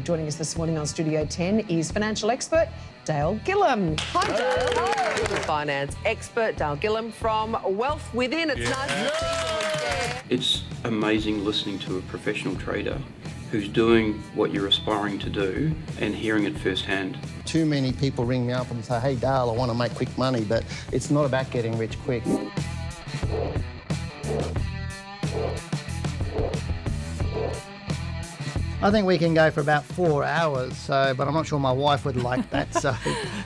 Well, joining us this morning on Studio 10 is financial expert Dale Gillham. Hi, Dale. Hello. Finance expert Dale Gillham from Wealth Within. It's nice to see you again. It's amazing listening to a professional trader who's doing what you're aspiring to do and hearing it firsthand. Too many people ring me up and say, hey, Dale, I want to make quick money, but it's not about getting rich quick. I think we can go for about 4 hours, but I'm not sure my wife would like that. So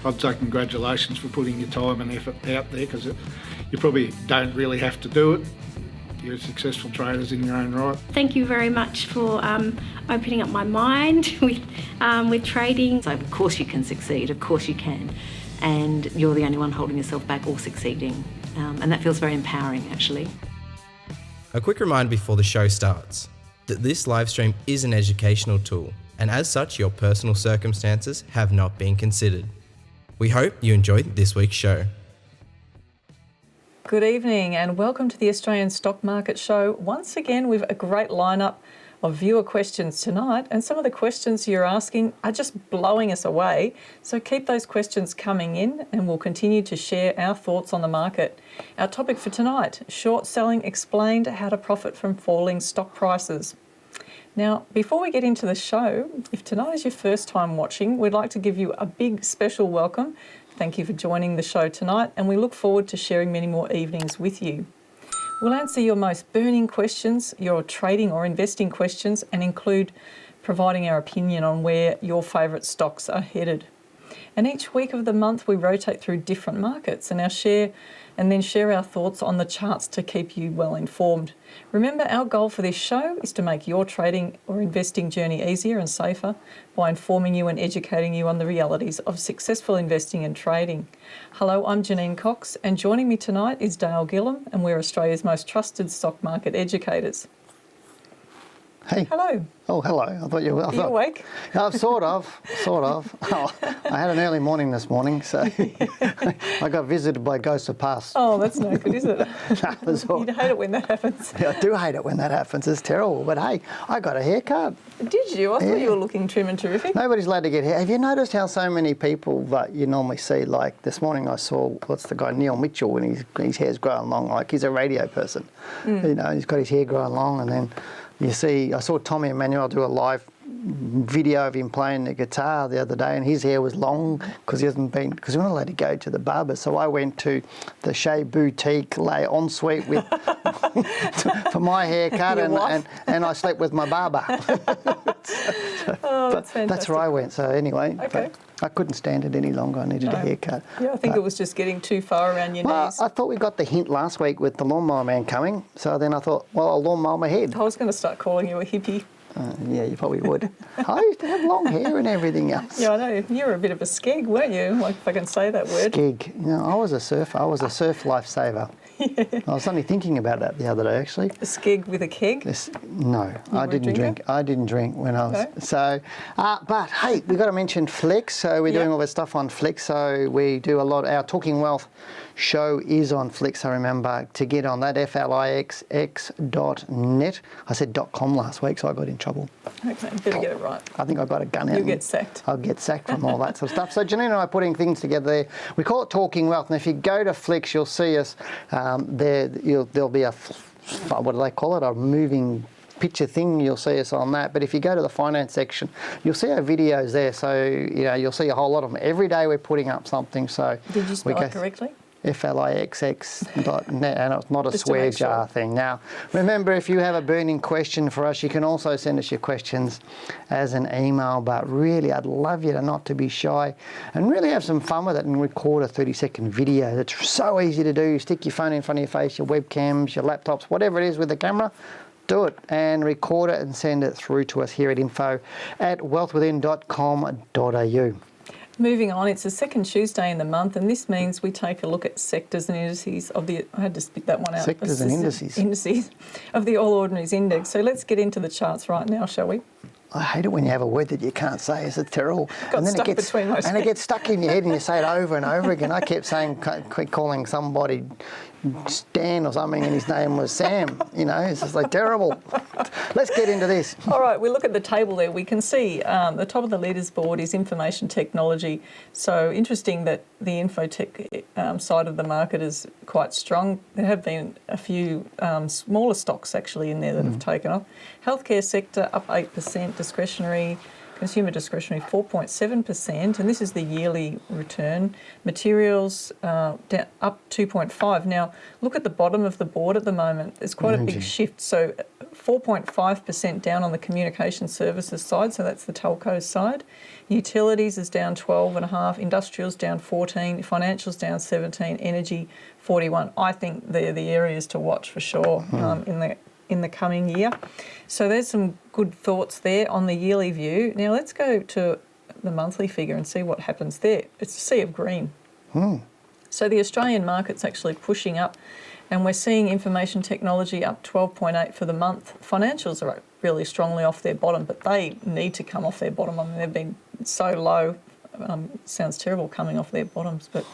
I'd say congratulations for putting your time and effort out there, because you probably don't really have to do it. You're successful traders in your own right. Thank you very much for opening up my mind with trading. So of course you can succeed, of course you can, and you're the only one holding yourself back or succeeding, and that feels very empowering actually. A quick reminder before the show starts that this live stream is an educational tool, and as such your personal circumstances have not been considered. We hope you enjoyed this week's show. Good evening and welcome to the Australian Stock Market Show. Once again, we've a great lineup of viewer questions tonight, and some of the questions you're asking are just blowing us away. So keep those questions coming in and we'll continue to share our thoughts on the market. Our topic for tonight, short selling explained, how to profit from falling stock prices. Now, before we get into the show, if tonight is your first time watching, we'd like to give you a big special welcome. Thank you for joining the show tonight, and we look forward to sharing many more evenings with you. We'll answer your most burning questions, your trading or investing questions, and include providing our opinion on where your favourite stocks are headed. And each week of the month, we rotate through different markets and share our thoughts on the charts to keep you well informed. Remember, our goal for this show is to make your trading or investing journey easier and safer by informing you and educating you on the realities of successful investing and trading. Hello, I'm Janine Cox, and joining me tonight is Dale Gillham, and we're Australia's most trusted stock market educators. Hey. Hello. Oh, hello. I thought you were... Are you awake? Sort of. Oh, I had an early morning this morning, so I got visited by ghosts of past. Oh, that's no good, is it? You hate it when that happens. Yeah, I do hate it when that happens. It's terrible. But hey, I got a haircut. Did you? I thought you were looking trim and terrific. Nobody's allowed to get hair. Have you noticed how so many people that you normally see, like this morning I saw, what's the guy, Neil Mitchell, and his hair's growing long, like he's a radio person. You know, he's got his hair growing long, and then you see, I saw Tommy Emmanuel do a live video of him playing the guitar the other day, and his hair was long because he wasn't allowed to go to the barber. So I went to the Shea Boutique lay ensuite with for my haircut, and I slept with my barber. That's fantastic. That's where I went. So anyway, okay. I couldn't stand it any longer. I needed a haircut. Yeah, I think it was just getting too far around your knees. I thought we got the hint last week with the lawnmower man coming. So then I thought, well, I'll lawnmower my head. I was going to start calling you a hippie. Yeah, you probably would. I used to have long hair and everything else. Yeah, I know. You were a bit of a skeg, weren't you? Like, if I can say that word. Skeg. You know, I was a surfer. I was a surf lifesaver. Yeah. I was only thinking about that the other day, actually. A skeg with a keg? No, I didn't drink. I didn't drink when I was... Okay. So, but hey, we've got to mention Flex. So we're doing all this stuff on Flex. So we do a lot... Our Talking Wealth show is on Flex. I remember to get on that, flixx.net. I said .com last week, so I got in trouble. Okay, you better get it right. I think I got a gun out. You'll get sacked. I'll get sacked from all that sort of stuff. So Janine and I are putting things together there. We call it Talking Wealth, and if you go to Flex, you'll see us there. There'll be a, what do they call it, a moving picture thing. You'll see us on that. But if you go to the finance section, you'll see our videos there. So, you know, you'll see a whole lot of them. Every day we're putting up something. So did you spell it correctly? flixx.net, and it's not a swear jar thing. Now, remember, if you have a burning question for us, you can also send us your questions as an email, but really, I'd love you to not to be shy and really have some fun with it and record a 30-second video. It's so easy to do. You stick your phone in front of your face, your webcams, your laptops, whatever it is with the camera, do it and record it and send it through to us here at info@wealthwithin.com.au. Moving on, it's the second Tuesday in the month, and this means we take a look at sectors and indices of the... I had to spit that one out. Sectors and indices. Indices of the All Ordinaries Index. So let's get into the charts right now, shall we? I hate it when you have a word that you can't say. It's terrible. Got stuck between those. And it gets stuck in your head and you say it over and over again. I kept calling somebody Stan or something and his name was Sam. You know, it's just like terrible. Let's get into this. All right, we look at the table there. We can see the top of the leaders board is information technology. So interesting that the infotech side of the market is quite strong. There have been a few smaller stocks actually in there that have taken off. Healthcare sector up 8%, discretionary, consumer discretionary 4.7%, and this is the yearly return. Materials up 2.5%. Now, look at the bottom of the board at the moment. There's quite a big shift. So 4.5% down on the communication services side, so that's the telco side. Utilities is down 12.5%, industrials down 14%, financials down 17%, energy 41%. I think they're the areas to watch for sure in the coming year. So there's some good thoughts there on the yearly view. Now let's go to the monthly figure and see what happens there. It's a sea of green. So the Australian market's actually pushing up, and we're seeing information technology up 12.8% for the month. Financials are really strongly off their bottom, but they need to come off their bottom. I mean, they've been so low. Sounds terrible coming off their bottoms, but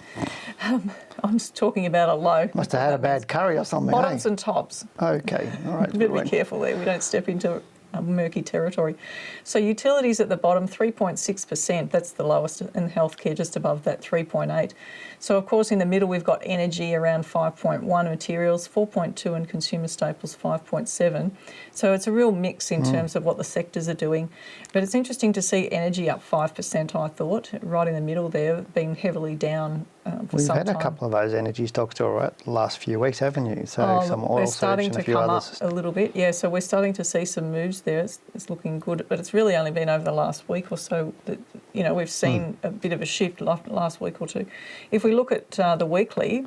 I'm just talking about a low. Must have had a bad curry or something. Bottoms and tops. Okay, all right. Better be careful there. We don't step into murky territory. So utilities at the bottom, 3.6%. That's the lowest, and healthcare just above that, 3.8%. So of course in the middle we've got energy around 5.1%, materials 4.2%, and consumer staples 5.7%. So it's a real mix in terms of what the sectors are doing. But it's interesting to see energy up 5%, I thought, right in the middle there, being heavily down for some time. You've had a couple of those energy stocks all right the last few weeks, haven't you? So some oil they're starting and to a few come others. up a little bit. Yeah, so we're starting to see some moves there. It's looking good, but it's really only been over the last week or so that, you know, we've seen a bit of a shift last week or two. If we look at the weekly,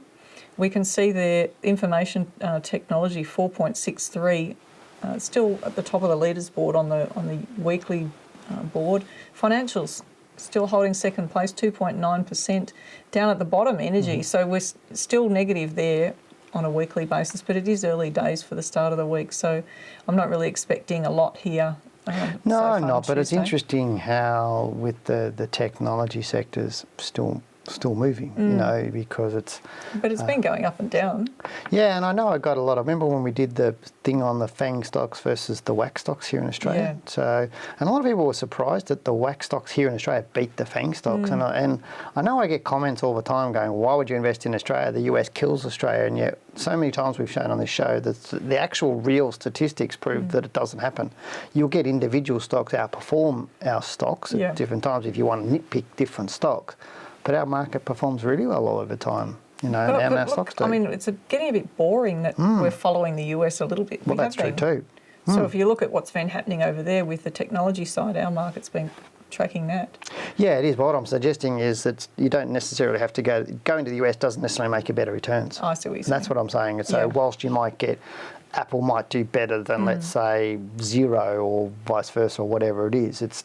we can see the information technology 4.63, still at the top of the leaders board on the weekly board. Financials still holding second place, 2.9%. Down at the bottom, energy. So we're still negative there on a weekly basis, but it is early days for the start of the week, so I'm not really expecting a lot here. No, so I'm not, but it's Tuesday. interesting how with the technology sectors still moving, you know, because it's... But it's been going up and down. Yeah, and I know I got a lot. I remember when we did the thing on the FANG stocks versus the WAC stocks here in Australia. Yeah. So, and a lot of people were surprised that the WAC stocks here in Australia beat the FANG stocks. And I know I get comments all the time going, why would you invest in Australia? The US kills Australia. And yet so many times we've shown on this show that the actual real statistics prove that it doesn't happen. You'll get individual stocks outperform our stocks at different times if you want to nitpick different stocks. But our market performs really well all over time, you know, and our stocks do. I mean, it's getting a bit boring that we're following the US a little bit. Well, that's true too. So if you look at what's been happening over there with the technology side, our market's been tracking that. Yeah, it is. But what I'm suggesting is that you don't necessarily have to going to the US doesn't necessarily make you better returns. I see what you're saying. That's what I'm saying. So whilst you might get, Apple might do better than let's say Xero or vice versa or whatever it is. It's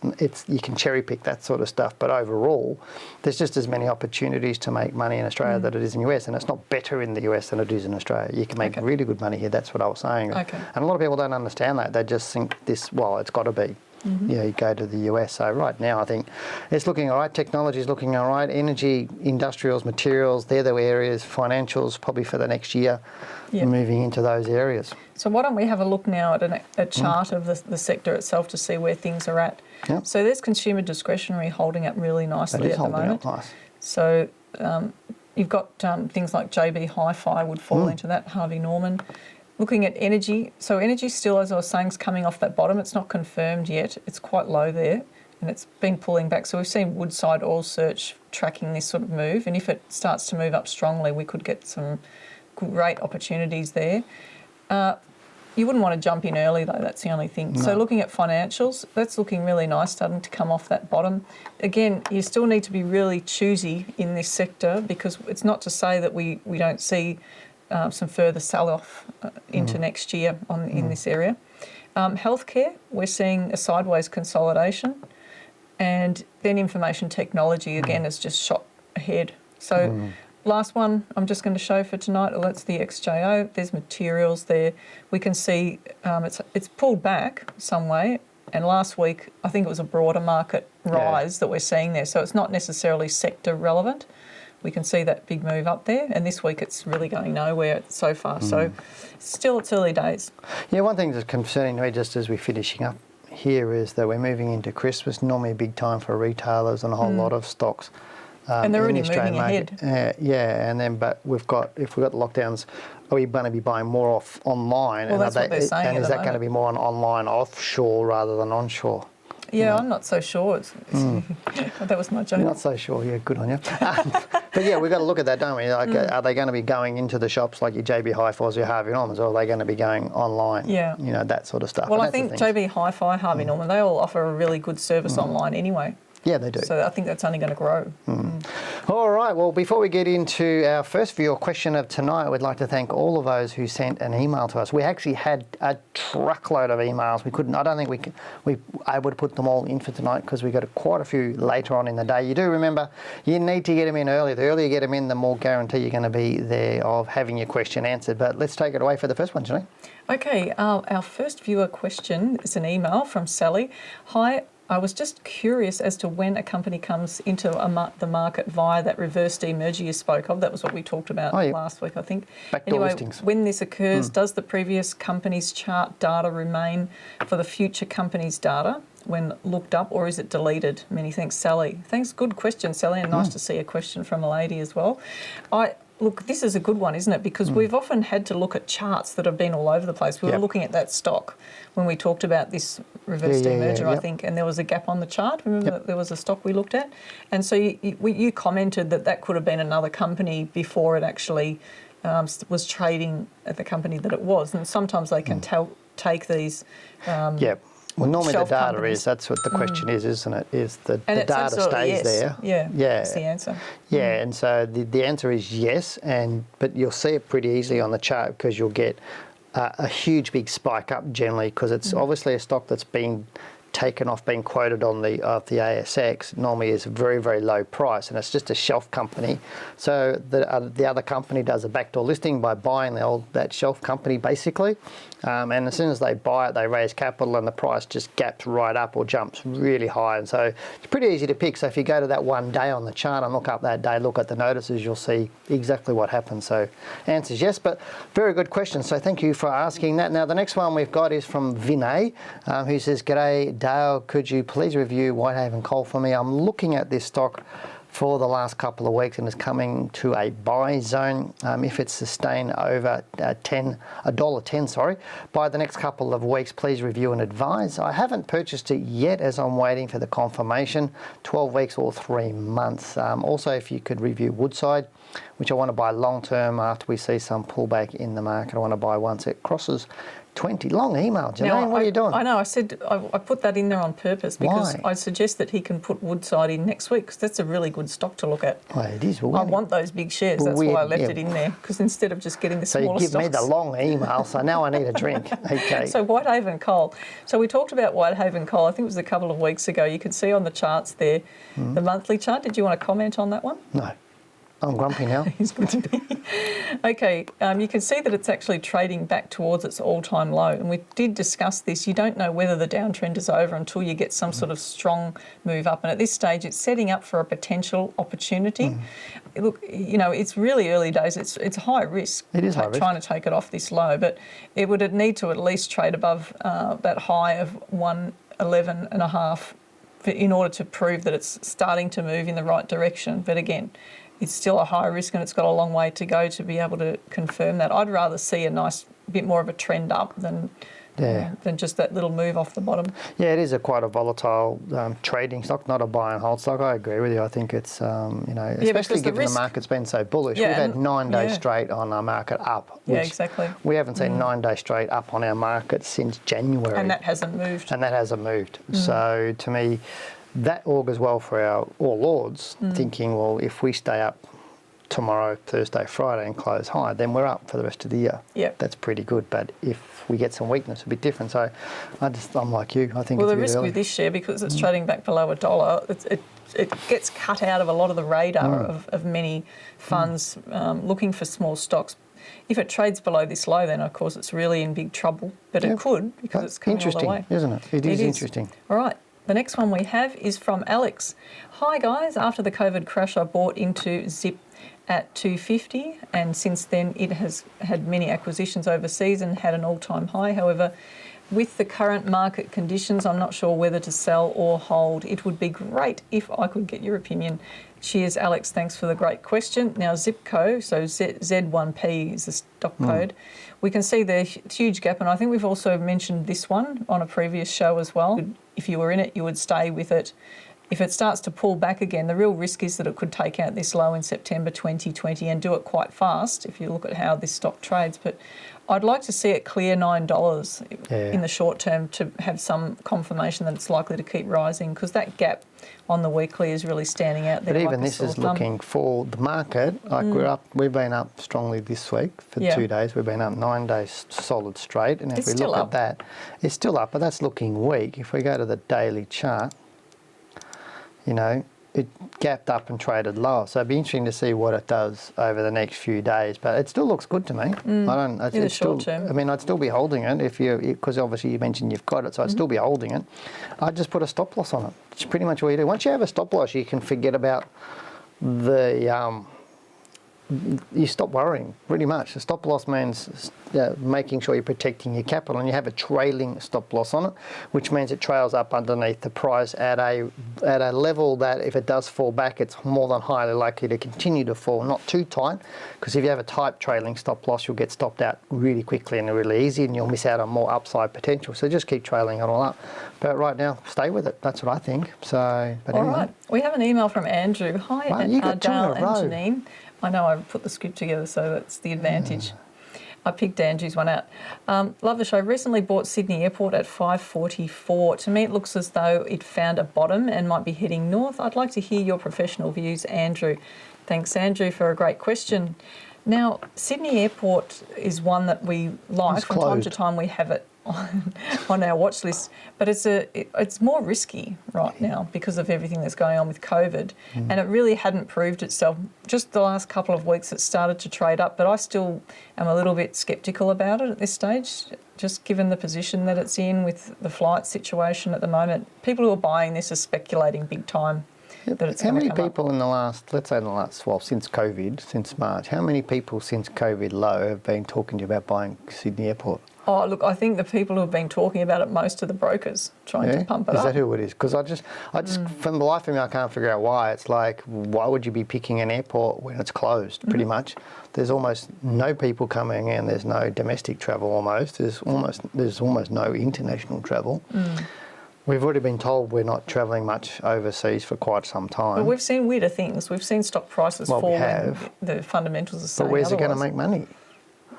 you can cherry pick that sort of stuff, but overall, there's just as many opportunities to make money in Australia that it is in the US, and it's not better in the US than it is in Australia. You can make really good money here. That's what I was saying. Okay. And a lot of people don't understand that. They just think this. Well, it's got to be. Yeah, you go to the US. So right now I think it's looking all right. Technology is looking all right. Energy, industrials, materials, they're the areas. Financials probably for the next year, moving into those areas. So why don't we have a look now at a chart of the sector itself to see where things are at. Yep. So there's consumer discretionary holding up really nicely at the moment. Up nice. So you've got things like JB Hi-Fi would fall into that, Harvey Norman. Looking at energy, so energy still, as I was saying, is coming off that bottom. It's not confirmed yet. It's quite low there, and it's been pulling back. So we've seen Woodside Oil Search tracking this sort of move, and if it starts to move up strongly, we could get some great opportunities there. You wouldn't want to jump in early, though. That's the only thing. No. So looking at financials, that's looking really nice, starting to come off that bottom. Again, you still need to be really choosy in this sector, because it's not to say that we don't see some further sell-off into next year in this area. Healthcare, we're seeing a sideways consolidation, and then information technology again has just shot ahead. So last one I'm just going to show for tonight, well, that's the XJO. There's materials there. We can see it's pulled back some way. And last week, I think it was a broader market rise that we're seeing there. So it's not necessarily sector relevant. We can see that big move up there. And this week, it's really going nowhere so far. So still, it's early days. Yeah, one thing that's concerning to me, just as we're finishing up here, is that we're moving into Christmas, normally a big time for retailers and a whole lot of stocks. And they're already moving market. ahead. And then, but if we've got the lockdowns, are we going to be buying more off online? Well, that's what they're saying. And is that going to be more on online offshore rather than onshore? Yeah, I'm not so sure. That was my joke. Not so sure. Yeah, good on you. But yeah, we've got to look at that, don't we? Like, are they going to be going into the shops like your JB Hi-Fi's, your Harvey Normans, or are they going to be going online? Yeah. You know, that sort of stuff. Well, I think JB Hi-Fi, Harvey Norman, they all offer a really good service online anyway. Yeah, they do. So I think that's only going to grow. All right. Well, before we get into our first viewer question of tonight, we'd like to thank all of those who sent an email to us. We actually had a truckload of emails. We couldn't. I don't think we able to put them all in for tonight because we got quite a few later on in the day. You do remember you need to get them in early. The earlier you get them in, the more guarantee you're going to be there of having your question answered. But let's take it away for the first one, Janine. Okay. Our first viewer question is an email from Sally. Hi. I was just curious as to when a company comes into the market via that reverse demerger you spoke of. That was what we talked about last week, I think. Backdoor listings. When this occurs, does the previous company's chart data remain for the future company's data when looked up, or is it deleted? Many thanks, Sally. Thanks. Good question, Sally, and nice to see a question from a lady as well. Look, this is a good one, isn't it? Because we've often had to look at charts that have been all over the place. We were looking at that stock when we talked about this reverse demerger, I think, and there was a gap on the chart. Remember that there was a stock we looked at? And so you commented that could have been another company before it actually was trading at the company that it was. And sometimes they can take these... Well, normally the data is, that's what the question is, isn't it? Is the data stays there. Yeah, that's the answer. Yeah, and so the answer is yes, but you'll see it pretty easily on the chart because you'll get a huge big spike up generally because it's obviously a stock that's been taken off, being quoted on the ASX, normally is a very, very low price, and it's just a shelf company. So the other company does a backdoor listing by buying that shelf company basically, and as soon as they buy it, they raise capital, and the price just gaps right up or jumps really high. And so it's pretty easy to pick. So if you go to that one day on the chart and look up that day, look at the notices, you'll see exactly what happens. So answer is yes, but very good question. So thank you for asking that. Now the next one we've got is from Vinay, who says, "G'day, Dale, could you please review Whitehaven Coal for me? I'm looking at this stock for the last couple of weeks and is coming to a buy zone. If it's sustained over $1.10, by the next couple of weeks, please review and advise. I haven't purchased it yet as I'm waiting for the confirmation, 12 weeks or 3 months. Also, if you could review Woodside, which I want to buy long term after we see some pullback in the market. I want to buy once it crosses 20. Long email, Janine, what are you doing? I know, I said I put that in there on purpose because Why? I suggest that he can put Woodside in next week because that's a really good stock to look at. Well, it is. I want those big shares, that's why I left it in there, because instead of just getting the smaller stocks. So you give me the long email, so now I need a drink. Okay. So Whitehaven Coal. So we talked about Whitehaven Coal, I think it was a couple of weeks ago. You could see on the charts there, the monthly chart. Did you want to comment on that one? No. I'm grumpy now. He's good to be. Okay, you can see that it's actually trading back towards its all-time low. And we did discuss this. You don't know whether the downtrend is over until you get some sort of strong move up. And at this stage, it's setting up for a potential opportunity. Look, you know, it's really early days. It's high risk. It is high risk. Trying to take it off this low. But it would need to at least trade above that high of 111.5 in order to prove that it's starting to move in the right direction. But again, it's still a high risk and it's got a long way to go to be able to confirm that. I'd rather see a nice bit more of a trend up than just that little move off the bottom. Yeah, it is quite a volatile trading stock, not a buy and hold stock. I agree with you. I think it's, especially given the market's been so bullish. We've had 9 days straight on our market up. Yeah, exactly. We haven't seen 9 days straight up on our market since January. And that hasn't moved. So to me, that augurs well for our All Lords, thinking, well, if we stay up tomorrow, Thursday, Friday and close high, then we're up for the rest of the year. Yep. That's pretty good. But if we get some weakness, a bit different. So I'm like you. I think well, it's the risk early. with this share, because it's trading back below $1, it gets cut out of a lot of the radar of many funds looking for small stocks. If it trades below this low, then of course it's really in big trouble. But it could, because it's coming all the way. Interesting, isn't it? It is interesting. All right. The next one we have is from Alex. Hi guys, after the COVID crash I bought into Zip at 250 and since then it has had many acquisitions overseas and had an all-time high. However, with the current market conditions, I'm not sure whether to sell or hold. It would be great if I could get your opinion. Cheers, Alex. Thanks for the great question. Now, Zipco, so Z1P is the stock code. We can see the huge gap, and I think we've also mentioned this one on a previous show as well. If you were in it, you would stay with it. If it starts to pull back again, the real risk is that it could take out this low in September 2020 and do it quite fast if you look at how this stock trades. But I'd like to see it clear $9 in the short term to have some confirmation that it's likely to keep rising, because that gap on the weekly is really standing out there. But even this is looking for the market. Like we've been up strongly this week for 2 days. We've been up 9 days solid straight. And if we look at that, it's still up, but that's looking weak. If we go to the daily chart, you know, it gapped up and traded lower. So it'd be interesting to see what it does over the next few days. But it still looks good to me. In the short term. I mean, I'd still be holding it because obviously you mentioned you've got it, so I'd still be holding it. I'd just put a stop loss on it. It's pretty much what you do. Once you have a stop loss, you can forget about the. You stop worrying, pretty much. The stop loss means making sure you're protecting your capital, and you have a trailing stop loss on it, which means it trails up underneath the price at a level that if it does fall back, it's more than highly likely to continue to fall. Not too tight, because if you have a tight trailing stop loss, you'll get stopped out really quickly and really easy, and you'll miss out on more upside potential. So just keep trailing it all up. But right now, stay with it. That's what I think. So, but all anyway. right. We have an email from Andrew. Hi, Wow, you got two in a Dale and row. Janine. I know I put the script together, so that's the advantage. I picked Andrew's one out. Love the show. Recently bought Sydney Airport at 544. To me, it looks as though it found a bottom and might be heading north. I'd like to hear your professional views, Andrew. Thanks, Andrew, for a great question. Now, Sydney Airport is one that we like. From time to time, we have it on our watch list, but it's more risky right now because of everything that's going on with COVID, and it really hadn't proved itself. Just the last couple of weeks it started to trade up, but I still am a little bit sceptical about it at this stage, just given the position that it's in with the flight situation at the moment. People who are buying this are speculating big time. How many people in the last, since COVID, since March, how many people since COVID low have been talking to you about buying Sydney Airport? Oh, look, I think the people who have been talking about it, most of the brokers trying to pump it up. Is that who it is? Because I just, from the life of me, I can't figure out why. It's like, why would you be picking an airport when it's closed, pretty much? There's almost no people coming in. There's no domestic travel almost. There's almost no international travel. We've already been told we're not travelling much overseas for quite some time. But we've seen weirder things. We've seen stock prices fall when the fundamentals are saying But where's otherwise. it going to make money?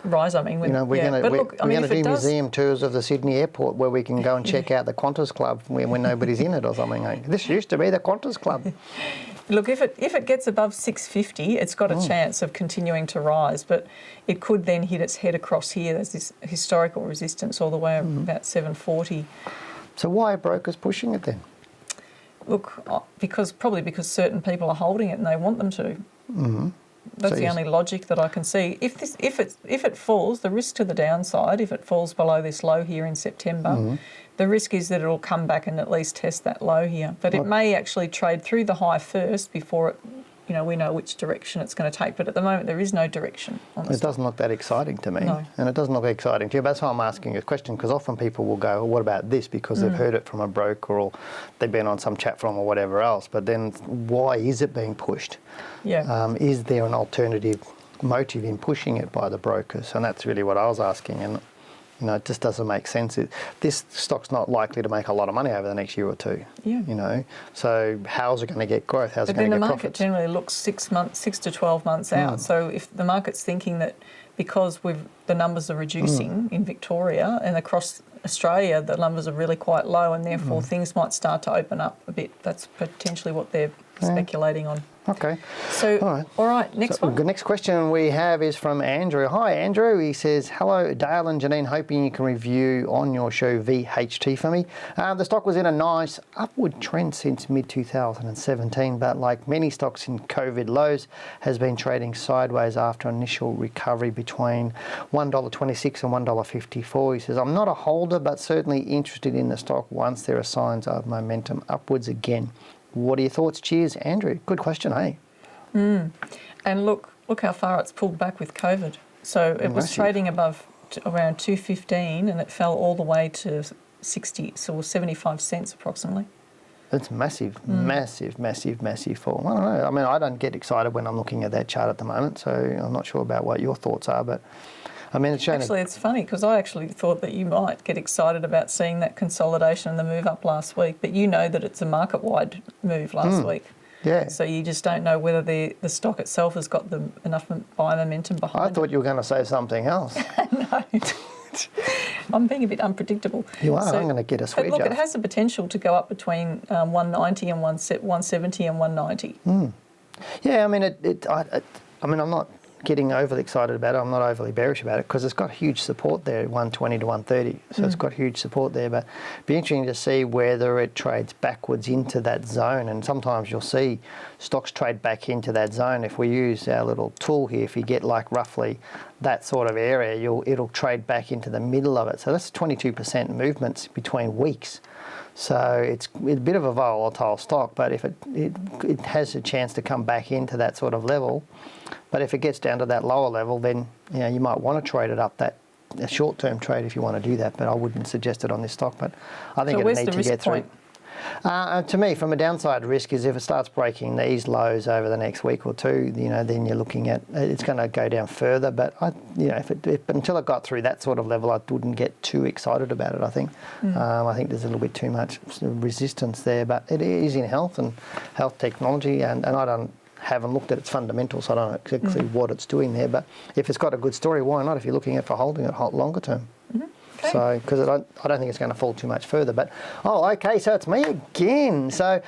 Rise, I mean. We're going to do museum tours of the Sydney Airport where we can go and check out the Qantas Club when nobody's in it or something. Like, this used to be the Qantas Club. Look, if it gets above 650, it's got a chance of continuing to rise, but it could then hit its head across here. There's this historical resistance all the way about 740. So why are brokers pushing it then? Look, probably because certain people are holding it and they want them to. That's the only logic that I can see. If it falls, the risk to the downside, if it falls below this low here in September, the risk is that it'll come back and at least test that low here. But it may actually trade through the high first before we know which direction it's going to take. But at the moment, there is no direction on the It doesn't look that exciting to me. No. And it doesn't look exciting to you. But that's why I'm asking you a question, because often people will go, well, what about this? Because they've heard it from a broker or they've been on some chat forum or whatever else. But then why is it being pushed? Yeah. Is there an alternative motive in pushing it by the brokers? And that's really what I was asking. And it just doesn't make sense. This stock's not likely to make a lot of money over the next year or two. Yeah. So how's it going to get growth? How's it going to get profits? But then the market generally looks 6 to 12 months out. So if the market's thinking that because the numbers are reducing in Victoria and across Australia, the numbers are really quite low and therefore things might start to open up a bit. That's potentially what they're speculating on. Okay. So, all right, next one. The next question we have is from Andrew. Hi, Andrew. He says, hello, Dale and Janine. Hoping you can review on your show VHT for me. The stock was in a nice upward trend since mid-2017, but like many stocks in COVID lows, has been trading sideways after initial recovery between $1.26 and $1.54. He says, I'm not a holder, but certainly interested in the stock once there are signs of momentum upwards again. What are your thoughts? Cheers, Andrew. Good question, eh? And look how far it's pulled back with COVID. So it was trading above around 215 and it fell all the way to 60, so 75 cents approximately. It's massive, massive fall. I don't know. I mean, I don't get excited when I'm looking at that chart at the moment, so I'm not sure about what your thoughts are, but I mean, it's shown. Actually, it's funny because I actually thought that you might get excited about seeing that consolidation and the move up last week, but you know that it's a market-wide move last week. Yeah. So you just don't know whether the stock itself has got enough buy momentum behind it. I thought you were going to say something else. No. I'm being a bit unpredictable. You are. I'm going to get a switch. Look, it has the potential to go up between 190 and 170 and 190. Yeah, I mean, I'm not getting overly excited about it. I'm not overly bearish about it because it's got huge support there, 120 to 130. So it's got huge support there. But it'd be interesting to see whether it trades backwards into that zone. And sometimes you'll see stocks trade back into that zone. If we use our little tool here, if you get like roughly that sort of area, it'll trade back into the middle of it. So that's 22% movements between weeks. So it's a bit of a volatile stock, but if it has a chance to come back into that sort of level, but if it gets down to that lower level, then you might want to trade it up a short-term trade if you want to do that. But I wouldn't suggest it on this stock. But I think it needs to get through. To me, from a downside risk, is if it starts breaking these lows over the next week or two, then you're looking at it's going to go down further. But until it got through that sort of level, I wouldn't get too excited about it. I think I think there's a little bit too much resistance there. But it is in health and health technology, and I haven't looked at its fundamentals, so I don't know exactly what it's doing there. But if it's got a good story, why not? If you're looking at for holding it longer term. Okay. So, because I don't think it's going to fall too much further. But, okay, so it's me again. So,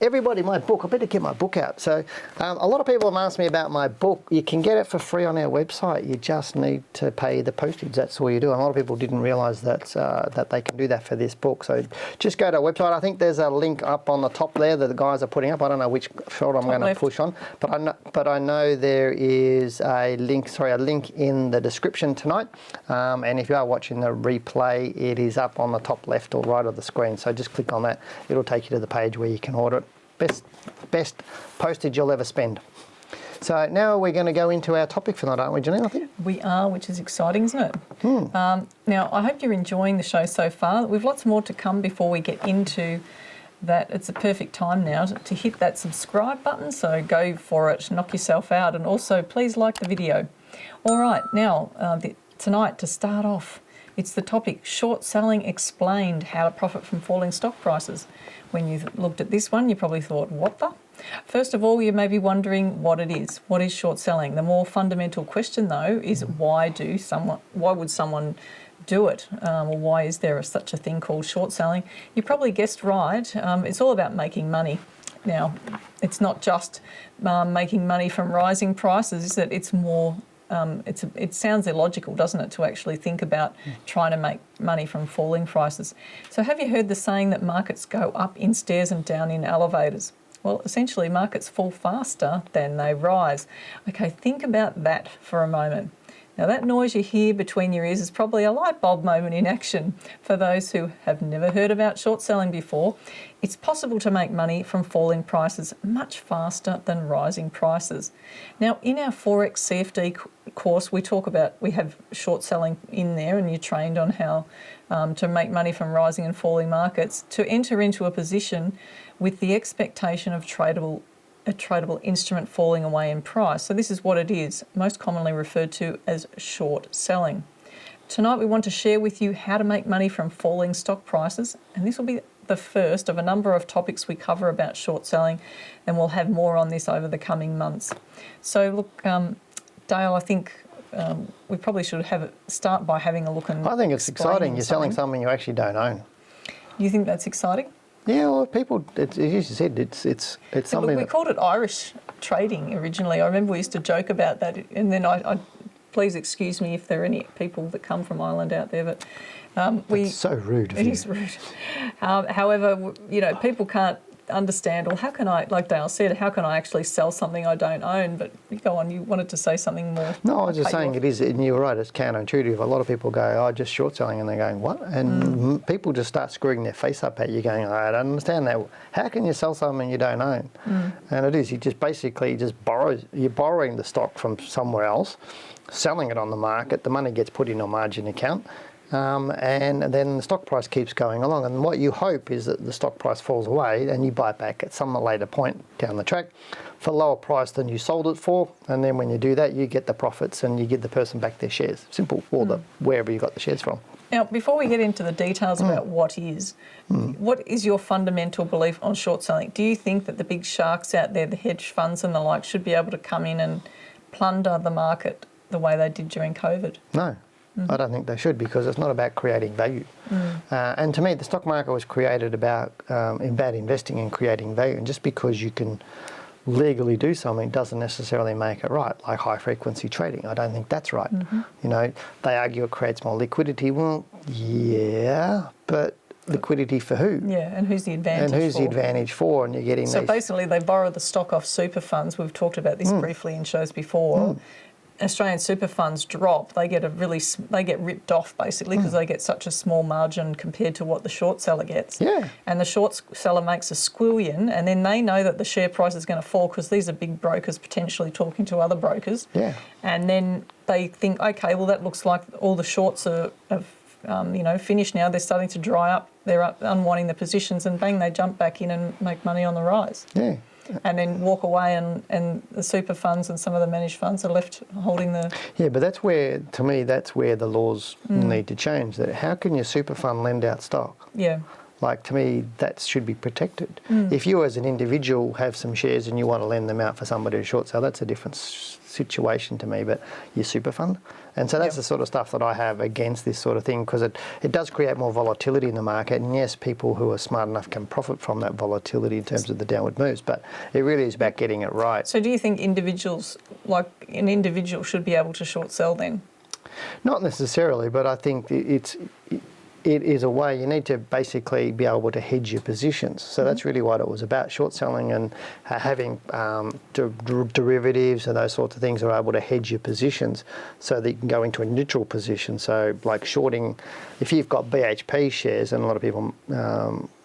everybody, my book, I better get my book out. So, a lot of people have asked me about my book. You can get it for free on our website. You just need to pay the postage. That's all you do. And a lot of people didn't realise that they can do that for this book. So, just go to our website. I think there's a link up on the top there that the guys are putting up. I don't know which shot I'm going to push on, but I know there is a link in the description tonight. And if you are watching the replay, it is up on the top left or right of the screen. So just click on that. It'll take you to the page where you can order it. Best postage you'll ever spend. So now we're going to go into our topic for that, aren't we, Janine, I think? We are, which is exciting, isn't it? Now, I hope you're enjoying the show so far. We've lots more to come before we get into that. It's a perfect time now to hit that subscribe button, so go for it, knock yourself out, and also please like the video. All right, now, tonight to start off, it's the topic, short selling explained, how to profit from falling stock prices. When you looked at this one, you probably thought, what the? First of all, you may be wondering what it is. What is short selling? The more fundamental question, though, is why would someone do it? Or why is there such a thing called short selling? You probably guessed right. It's all about making money. Now, it's not just making money from rising prices, is it? It's more... it sounds illogical, doesn't it, to actually think about trying to make money from falling prices. So have you heard the saying that markets go up in stairs and down in elevators? Well, essentially, markets fall faster than they rise. Okay, think about that for a moment. Now, that noise you hear between your ears is probably a light bulb moment in action for those who have never heard about short selling before. It's possible to make money from falling prices much faster than rising prices. Now, in our Forex CFD course, we have short selling in there, and you're trained on how to make money from rising and falling markets, to enter into a position with the expectation of a tradable instrument falling away in price. So this is what it is, most commonly referred to as short selling. Tonight we want to share with you how to make money from falling stock prices, and this will be the first of a number of topics we cover about short selling, and we'll have more on this over the coming months. So look, Dale, I think we probably should start by having a look. And I think it's exciting. You're selling something you actually don't own. You think that's exciting? Yeah, well, people, as you said, it's something. We called it Irish trading originally. I remember we used to joke about that, and then I please excuse me if there are any people that come from Ireland out there, but It's so rude of It you. is rude. However, you know, people can't understand, well, how can I, like Dale said, how can I actually sell something I don't own? But go on, you wanted to say something more. No, I was just saying it is, and you're right, it's counterintuitive. A lot of people go, oh, just short selling, and they're going, what? And people just start screwing their face up at you going, I don't understand that. How can you sell something you don't own? And it is, you just basically you're borrowing the stock from somewhere else, selling it on the market, the money gets put in your margin account, and then the stock price keeps going along. And what you hope is that the stock price falls away and you buy it back at some later point down the track for lower price than you sold it for. And then when you do that, you get the profits and you give the person back their shares. Simple, or wherever you got the shares from. Now, before we get into the details about what is your fundamental belief on short selling? Do you think that the big sharks out there, the hedge funds and the like, should be able to come in and plunder the market the way they did during COVID? No. I don't think they should, because it's not about creating value. And to me, the stock market was created about investing and creating value. And just because you can legally do something doesn't necessarily make it right, like high frequency trading. I don't think that's right. You know, they argue it creates more liquidity. Well, yeah, but liquidity for who? Yeah, and who's the advantage for? And who's the advantage for? And you're getting So basically they borrow the stock off super funds. We've talked about this briefly in shows before. Australian super funds drop, they get ripped off basically because they get such a small margin compared to what the short seller gets. Yeah. And the short seller makes a squillion, and then they know that the share price is going to fall because these are big brokers potentially talking to other brokers. Yeah. And then they think, okay, well that looks like all the shorts are finished now. They're starting to dry up. They're unwinding the positions, and bang, they jump back in and make money on the rise. Yeah. And then walk away, and the super funds and some of the managed funds are left holding the... Yeah, but that's where, to me, that's where the laws need to change. That how can your super fund lend out stock? Yeah. Like, to me, that should be protected. If you as an individual have some shares and you want to lend them out for somebody to short sell, that's a different situation to me, but your super fund. And so that's the sort of stuff that I have against this sort of thing, because it does create more volatility in the market. And yes, people who are smart enough can profit from that volatility in terms of the downward moves, but it really is about getting it right. So do you think individuals, like an individual, should be able to short sell then? Not necessarily, but I think it is a way you need to basically be able to hedge your positions. So that's really what it was about, short selling and having derivatives and those sorts of things are able to hedge your positions so that you can go into a neutral position. So like shorting, if you've got BHP shares, and a lot of people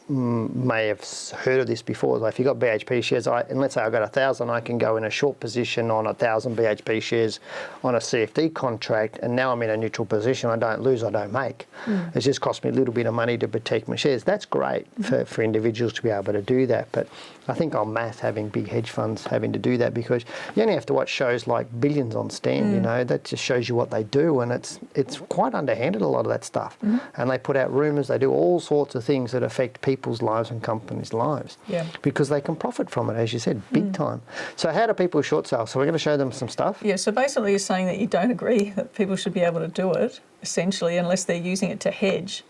may have heard of this before. Like if you've got BHP shares, and let's say I've got 1,000, I can go in a short position on 1,000 BHP shares on a CFD contract, and now I'm in a neutral position. I don't lose, I don't make. It's just cost me a little bit of money to protect my shares. That's great for individuals to be able to do that, but I think en masse having big hedge funds having to do that, because you only have to watch shows like Billions on Stand, you know, that just shows you what they do, and it's quite underhanded, a lot of that stuff. And they put out rumours, they do all sorts of things that affect people's lives and companies' lives, because they can profit from it, as you said, big time. So how do people short sell? So we're going to show them some stuff. Yeah, so basically you're saying that you don't agree that people should be able to do it, essentially, unless they're using it to hedge.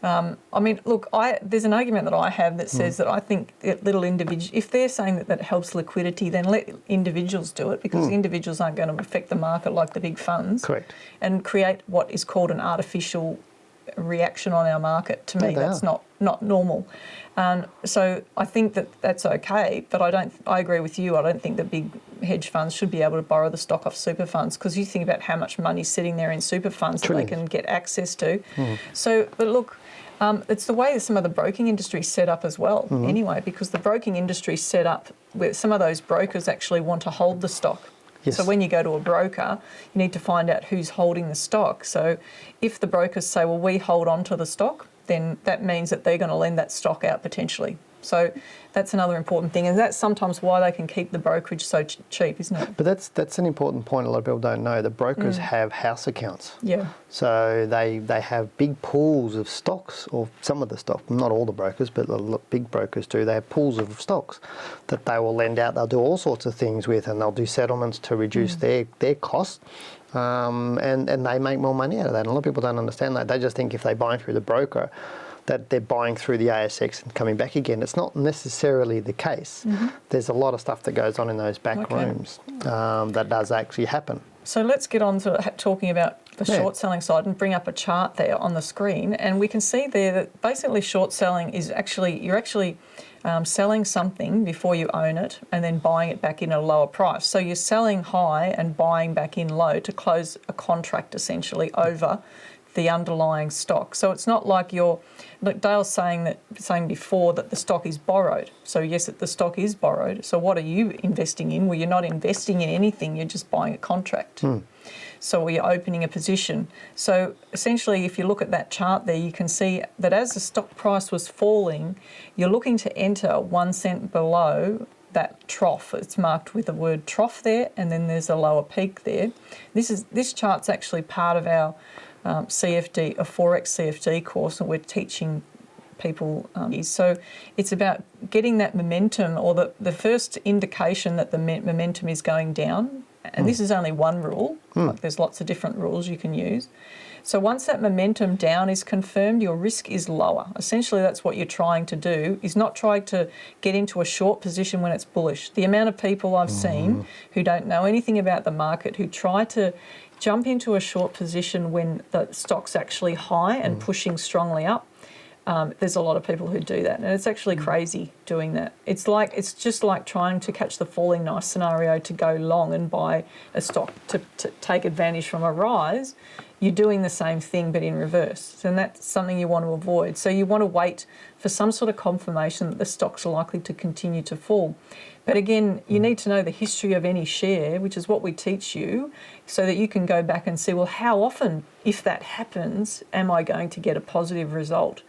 I mean, look, there's an argument that I have that says that I think that little individuals, if they're saying that helps liquidity, then let individuals do it, because individuals aren't going to affect the market like the big funds. Correct. And create what is called an artificial reaction on our market. To me, that's not normal. So I think that that's okay, but I agree with you. I don't think that big hedge funds should be able to borrow the stock off super funds, because you think about how much money's sitting there in super funds that they can get access to. So, but look, it's the way that some of the broking industry is set up as well, anyway, because the broking industry is set up where some of those brokers actually want to hold the stock. Yes. So when you go to a broker, you need to find out who's holding the stock. So if the brokers say, well, we hold on to the stock, then that means that they're going to lend that stock out potentially. So that's another important thing, and that's sometimes why they can keep the brokerage so cheap, isn't it? But that's an important point a lot of people don't know. The brokers have house accounts. Yeah. So they have big pools of stocks, or some of the stock, not all the brokers, but the big brokers do. They have pools of stocks that they will lend out. They'll do all sorts of things with, and they'll do settlements to reduce their costs. And they make more money out of that. And a lot of people don't understand that. They just think if they buy through the broker, that they're buying through the ASX and coming back again. It's not necessarily the case. There's a lot of stuff that goes on in those back rooms that does actually happen. So let's get on to talking about the short selling side and bring up a chart there on the screen. And we can see there that basically short selling is you're actually selling something before you own it and then buying it back in at a lower price. So you're selling high and buying back in low to close a contract essentially over the underlying stock. So it's not like Dale's saying before that the stock is borrowed. So yes, the stock is borrowed. So what are you investing in? Well, you're not investing in anything, you're just buying a contract. So you're opening a position. So essentially, if you look at that chart there, you can see that as the stock price was falling, you're looking to enter 1 cent below that trough. It's marked with the word trough there, and then there's a lower peak there. This chart's actually part of our CFD, a Forex CFD course that we're teaching people. So it's about getting that momentum, or the first indication that the momentum is going down. And this is only one rule. Like there's lots of different rules you can use. So once that momentum down is confirmed, your risk is lower. Essentially, that's what you're trying to do, is not try to get into a short position when it's bullish. The amount of people I've seen who don't know anything about the market, who try to jump into a short position when the stock's actually high and pushing strongly up, there's a lot of people who do that, and it's actually crazy doing that. It's just like trying to catch the falling knife scenario to go long and buy a stock to take advantage from a rise. You're doing the same thing but in reverse, and that's something you want to avoid. So you want to wait for some sort of confirmation that the stock's likely to continue to fall. But again, you need to know the history of any share, which is what we teach you, so that you can go back and see, well, how often, if that happens, am I going to get a positive result?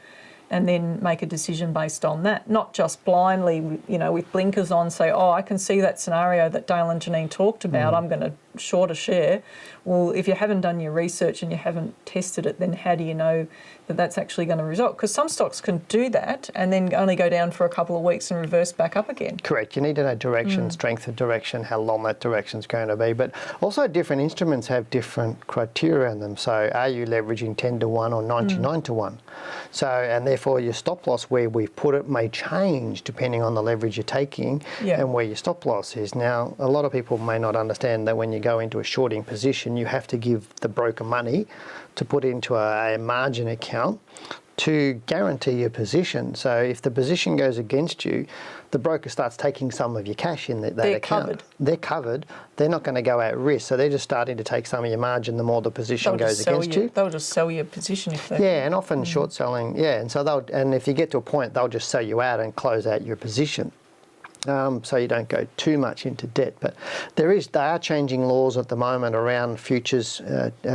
And then make a decision based on that, not just blindly, with blinkers on, say, oh, I can see that scenario that Dale and Janine talked about, I'm going to short a share. Well, if you haven't done your research and you haven't tested it, then how do you know that that's actually going to result? Because some stocks can do that and then only go down for a couple of weeks and reverse back up again. Correct. You need to know direction, strength of direction, how long that direction's going to be. But also different instruments have different criteria in them. So are you leveraging 10 to 1 or 99 to 1? So, and therefore your stop loss where we've put it may change depending on the leverage you're taking and where your stop loss is. Now, a lot of people may not understand that when you go into a shorting position, you have to give the broker money to put into a margin account to guarantee your position. So if the position goes against you, the broker starts taking some of your cash in that account. Covered. They're covered. They're not going to go at risk. So they're just starting to take some of your margin the more the position goes against you. They'll just sell your position if they... Yeah, and often short selling, and so and if you get to a point, they'll just sell you out and close out your position. So you don't go too much into debt. But they are changing laws at the moment around futures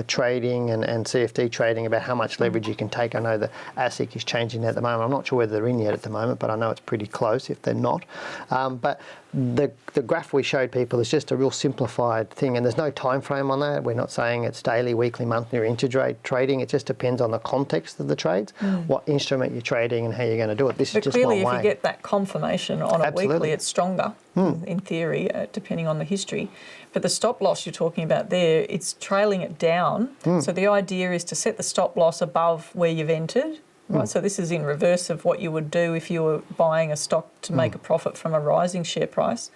trading and CFD trading about how much leverage you can take. I know the ASIC is changing that at the moment. I'm not sure whether they're in yet at the moment, but I know it's pretty close if they're not. But the graph we showed people is just a real simplified thing, and there's no time frame on that. We're not saying it's daily, weekly, monthly or intraday trading. It just depends on the context of the trades, what instrument you're trading and how you're going to do it. This is just one way. Clearly, if you get that confirmation on a weekly, it's stronger in theory, depending on the history. But the stop loss you're talking about there, it's trailing it down. So the idea is to set the stop loss above where you've entered. Right, so this is in reverse of what you would do if you were buying a stock to make a profit from a rising share price.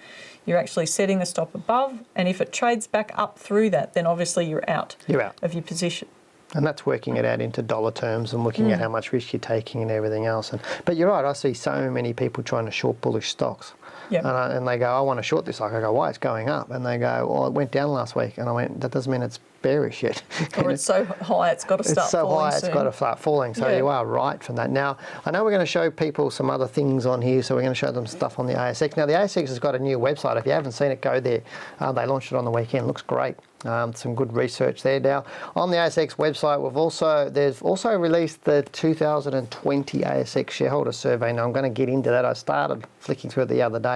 You're actually setting the stop above, and if it trades back up through that, then obviously you're out of your position. And that's working it out into dollar terms and looking at how much risk you're taking and everything else. But you're right, I see so many people trying to short bullish stocks. And they go, I want to short this. I go, why? It's going up. And they go, oh, it went down last week. And I went, that doesn't mean it's bearish yet. Or it's so high, it's got to start falling. It's so high, it's got to start falling. So you are right from that. Now, I know we're going to show people some other things on here. So we're going to show them stuff on the ASX. Now, the ASX has got a new website. If you haven't seen it, go there. They launched it on the weekend. Looks great. Some good research there. Now, on the ASX website, they've also released the 2020 ASX shareholder survey. Now, I'm going to get into that. I started flicking through it the other day,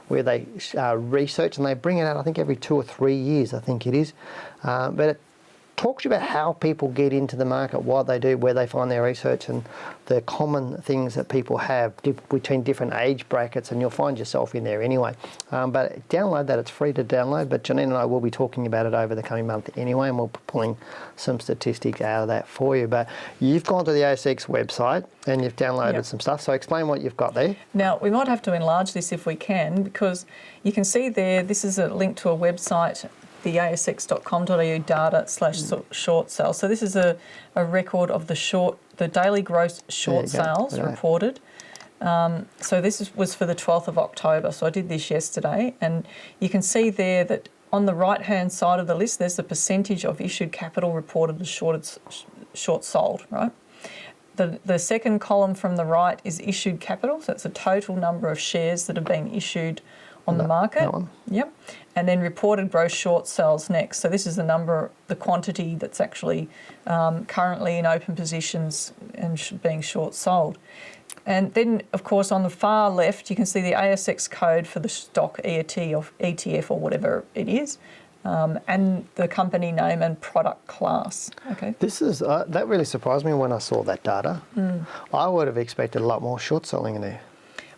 where they research, and they bring it out, I think, every 2 or 3 years, I think it is. But it talk to you about how people get into the market, what they do, where they find their research, and the common things that people have between different age brackets, and you'll find yourself in there anyway. But download that, it's free to download, but Janine and I will be talking about it over the coming month anyway, and we'll be pulling some statistics out of that for you. But you've gone to the ASX website and you've downloaded some stuff, so explain what you've got there. Now, we might have to enlarge this if we can, because you can see there, this is a link to a website, the asx.com.au data/short sales. So this is a record of the daily gross short sales reported. So this was for the 12th of October. So I did this yesterday, and you can see there that on the right-hand side of the list, there's the percentage of issued capital reported as short sold, right? The second column from the right is issued capital, so it's the total number of shares that have been issued on the market. That one. Yep. And then reported gross short sales next. So this is the quantity that's actually currently in open positions and being short sold. And then, of course, on the far left, you can see the ASX code for the stock ETF or whatever it is, and the company name and product class. Okay. This is that really surprised me when I saw that data. I would have expected a lot more short selling in there.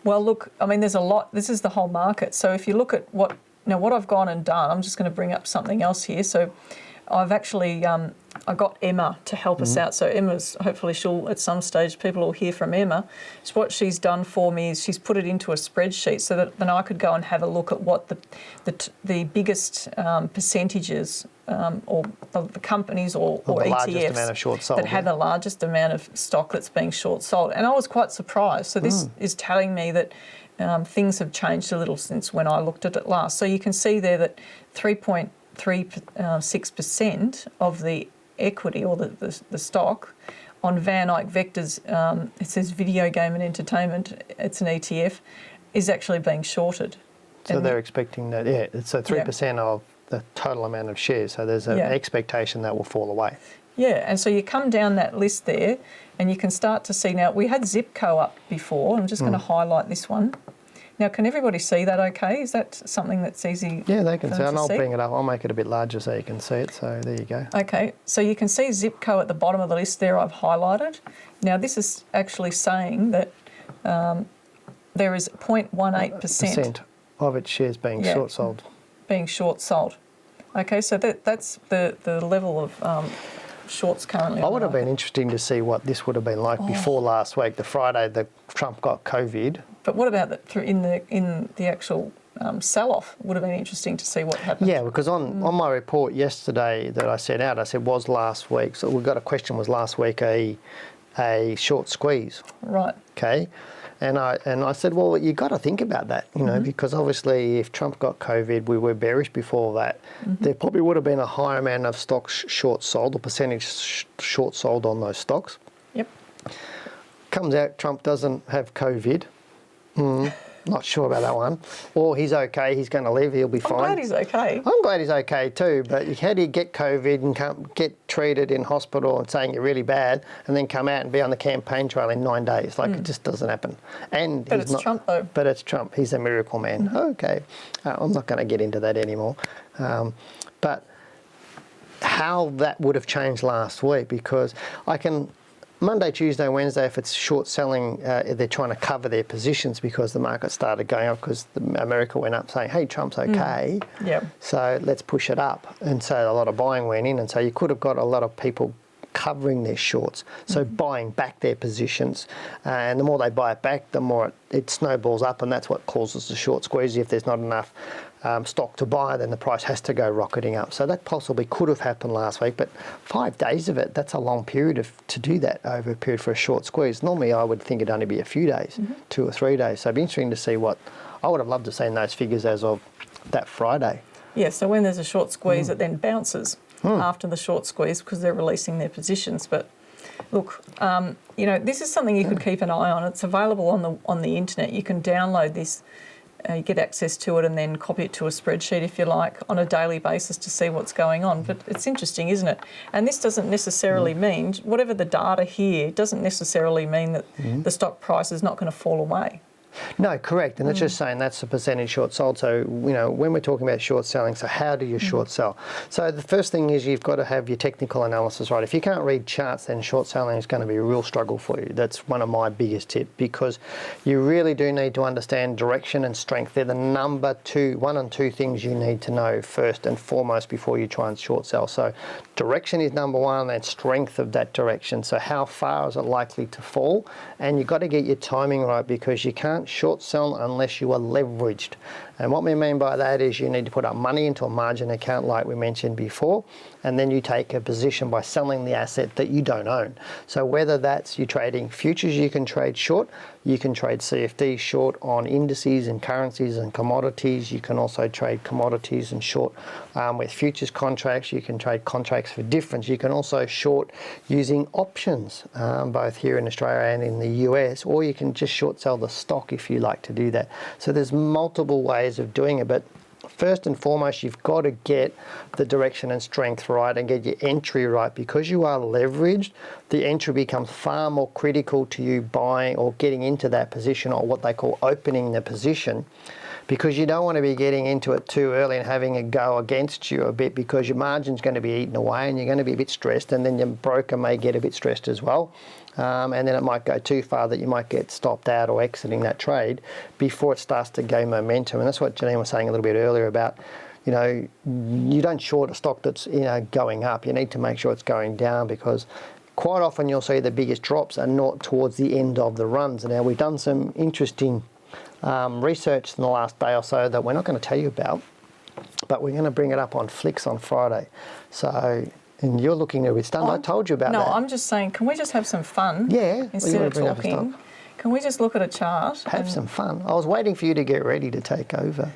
Well, look, I mean, there's a lot. This is the whole market. So if you look at what I've gone and done, I'm just going to bring up something else here. So I've actually, I got Emma to help us out. So Emma's, hopefully she'll, at some stage, people will hear from Emma. So what she's done for me is she's put it into a spreadsheet so that then I could go and have a look at what the biggest percentages or of the companies or ETFs that had the largest amount of stock that's being short sold. And I was quite surprised. So this is telling me that things have changed a little since when I looked at it last. So you can see there that 3.36% of the equity or the stock on Van Eyck Vectors, it says video game and entertainment, it's an ETF, is actually being shorted. So they're expecting that, so 3% of the total amount of shares. So there's an expectation that will fall away. Yeah, and so you come down that list there and you can start to see now, we had Zipco up before. I'm just going to highlight this one. Now, can everybody see that okay? Is that something that's easy? Yeah, they can see it, and I'll bring it up. I'll make it a bit larger so you can see it. So there you go. Okay, so you can see Zipco at the bottom of the list there I've highlighted. Now, this is actually saying that there is 0.18% of its shares being short sold. Being short sold. Okay, so that's the level of shorts currently. I would have been interesting to see what this would have been like before last week, the Friday that Trump got COVID. But what about in the actual sell-off? Would have been interesting to see what happened. Yeah, because on my report yesterday that I sent out, I said was last week. So we got a question: was last week a short squeeze? Right. Okay. And I said, well, you got to think about that, you know, because obviously if Trump got COVID, we were bearish before that. There probably would have been a higher amount of stocks short sold, or percentage short sold on those stocks. Yep. Comes out, Trump doesn't have COVID. Not sure about that one. Or he's okay, he's going to live, he'll be fine. I'm glad he's okay. I'm glad he's okay too, but how do you get COVID and get treated in hospital and saying you're really bad and then come out and be on the campaign trail in 9 days? Like, it just doesn't happen. But it's Trump though. But it's Trump. He's a miracle man. Okay. I'm not going to get into that anymore. But how that would have changed last week, because I can... Monday, Tuesday, Wednesday, if it's short selling, they're trying to cover their positions because the market started going up because America went up saying, hey, Trump's okay, so let's push it up. And so a lot of buying went in, and so you could have got a lot of people covering their shorts, so buying back their positions. And the more they buy it back, the more it snowballs up, and that's what causes the short squeeze. If there's not enough stock to buy, then the price has to go rocketing up. So that possibly could have happened last week, but 5 days of it, that's a long period to do that over a period for a short squeeze. Normally I would think it'd only be a few days, 2 or 3 days. So it'd be interesting to see what, I would have loved to see those figures as of that Friday. Yeah, so when there's a short squeeze, it then bounces after the short squeeze because they're releasing their positions. But look, you know, this is something you could keep an eye on. It's available on the internet. You can download this. You get access to it and then copy it to a spreadsheet if you like on a daily basis to see what's going on. But it's interesting, isn't it? And this doesn't necessarily mean, whatever the data here, doesn't necessarily mean that the stock price is not going to fall away. No, correct. And it's just saying that's the percentage short sold. So, you know, when we're talking about short selling, so how do you short sell? So the first thing is you've got to have your technical analysis right. If you can't read charts, then short selling is going to be a real struggle for you. That's one of my biggest tips, because you really do need to understand direction and strength. They're the one and two things you need to know first and foremost before you try and short sell. So direction is number one, and strength of that direction. So how far is it likely to fall? And you've got to get your timing right, because you can't short sell unless you are leveraged. And what we mean by that is you need to put up money into a margin account like we mentioned before, and then you take a position by selling the asset that you don't own. So whether that's you trading futures, you can trade short, you can trade CFD short on indices and currencies and commodities. You can also trade commodities and short with futures contracts. You can trade contracts for difference. You can also short using options, both here in Australia and in the US, or you can just short sell the stock if you like to do that. So there's multiple ways of doing it, but first and foremost, you've got to get the direction and strength right and get your entry right. Because you are leveraged, the entry becomes far more critical to you buying or getting into that position, or what they call opening the position, because you don't want to be getting into it too early and having it go against you a bit, because your margin's going to be eaten away and you're going to be a bit stressed, and then your broker may get a bit stressed as well. And then it might go too far that you might get stopped out or exiting that trade before it starts to gain momentum. And that's what Janine was saying a little bit earlier about, you know, you don't short a stock that's, you know, going up. You need to make sure it's going down, because quite often you'll see the biggest drops are not towards the end of the runs. Now, we've done some interesting research in the last day or so that we're not going to tell you about, but we're going to bring it up on Flicks on Friday. So... And you're looking a bit stunned. I told you about that. No, I'm just saying, can we just have some fun? Yeah. Instead of talking, can we just look at a chart? Have some fun. I was waiting for you to get ready to take over.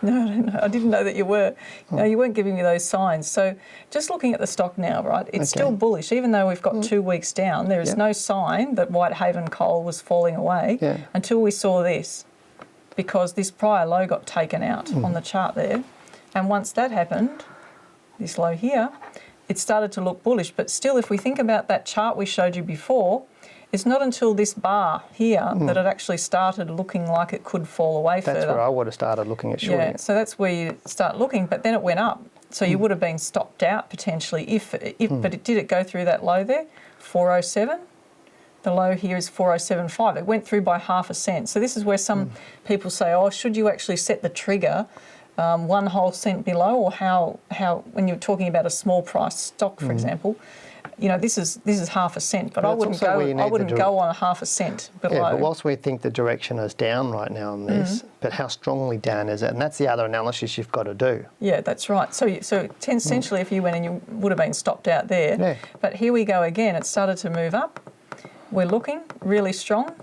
No, I didn't know that you were. No, you weren't giving me those signs. So just looking at the stock now, right, it's still bullish. Even though we've got 2 weeks down, there is no sign that Whitehaven coal was falling away until we saw this, because this prior low got taken out on the chart there. And once that happened, this low here, it started to look bullish. But still, if we think about that chart we showed you before, it's not until this bar here that it actually started looking like it could fall away further. That's where I would have started looking at shorting it. So that's where you start looking, but then it went up. So you would have been stopped out potentially but did it go through that low there? 407. The low here is 407.5. It went through by half a cent. So this is where some people say, oh, should you actually set the trigger 1 whole cent below, or how when you're talking about a small price stock, for example, you know, this is half a cent, but I wouldn't go on a half a cent below. Yeah, but whilst we think the direction is down right now on this, but how strongly down is it? And that's the other analysis you've got to do. Yeah, that's right. So essentially, if you went and you would have been stopped out there, but here we go again. It started to move up. We're looking really strong.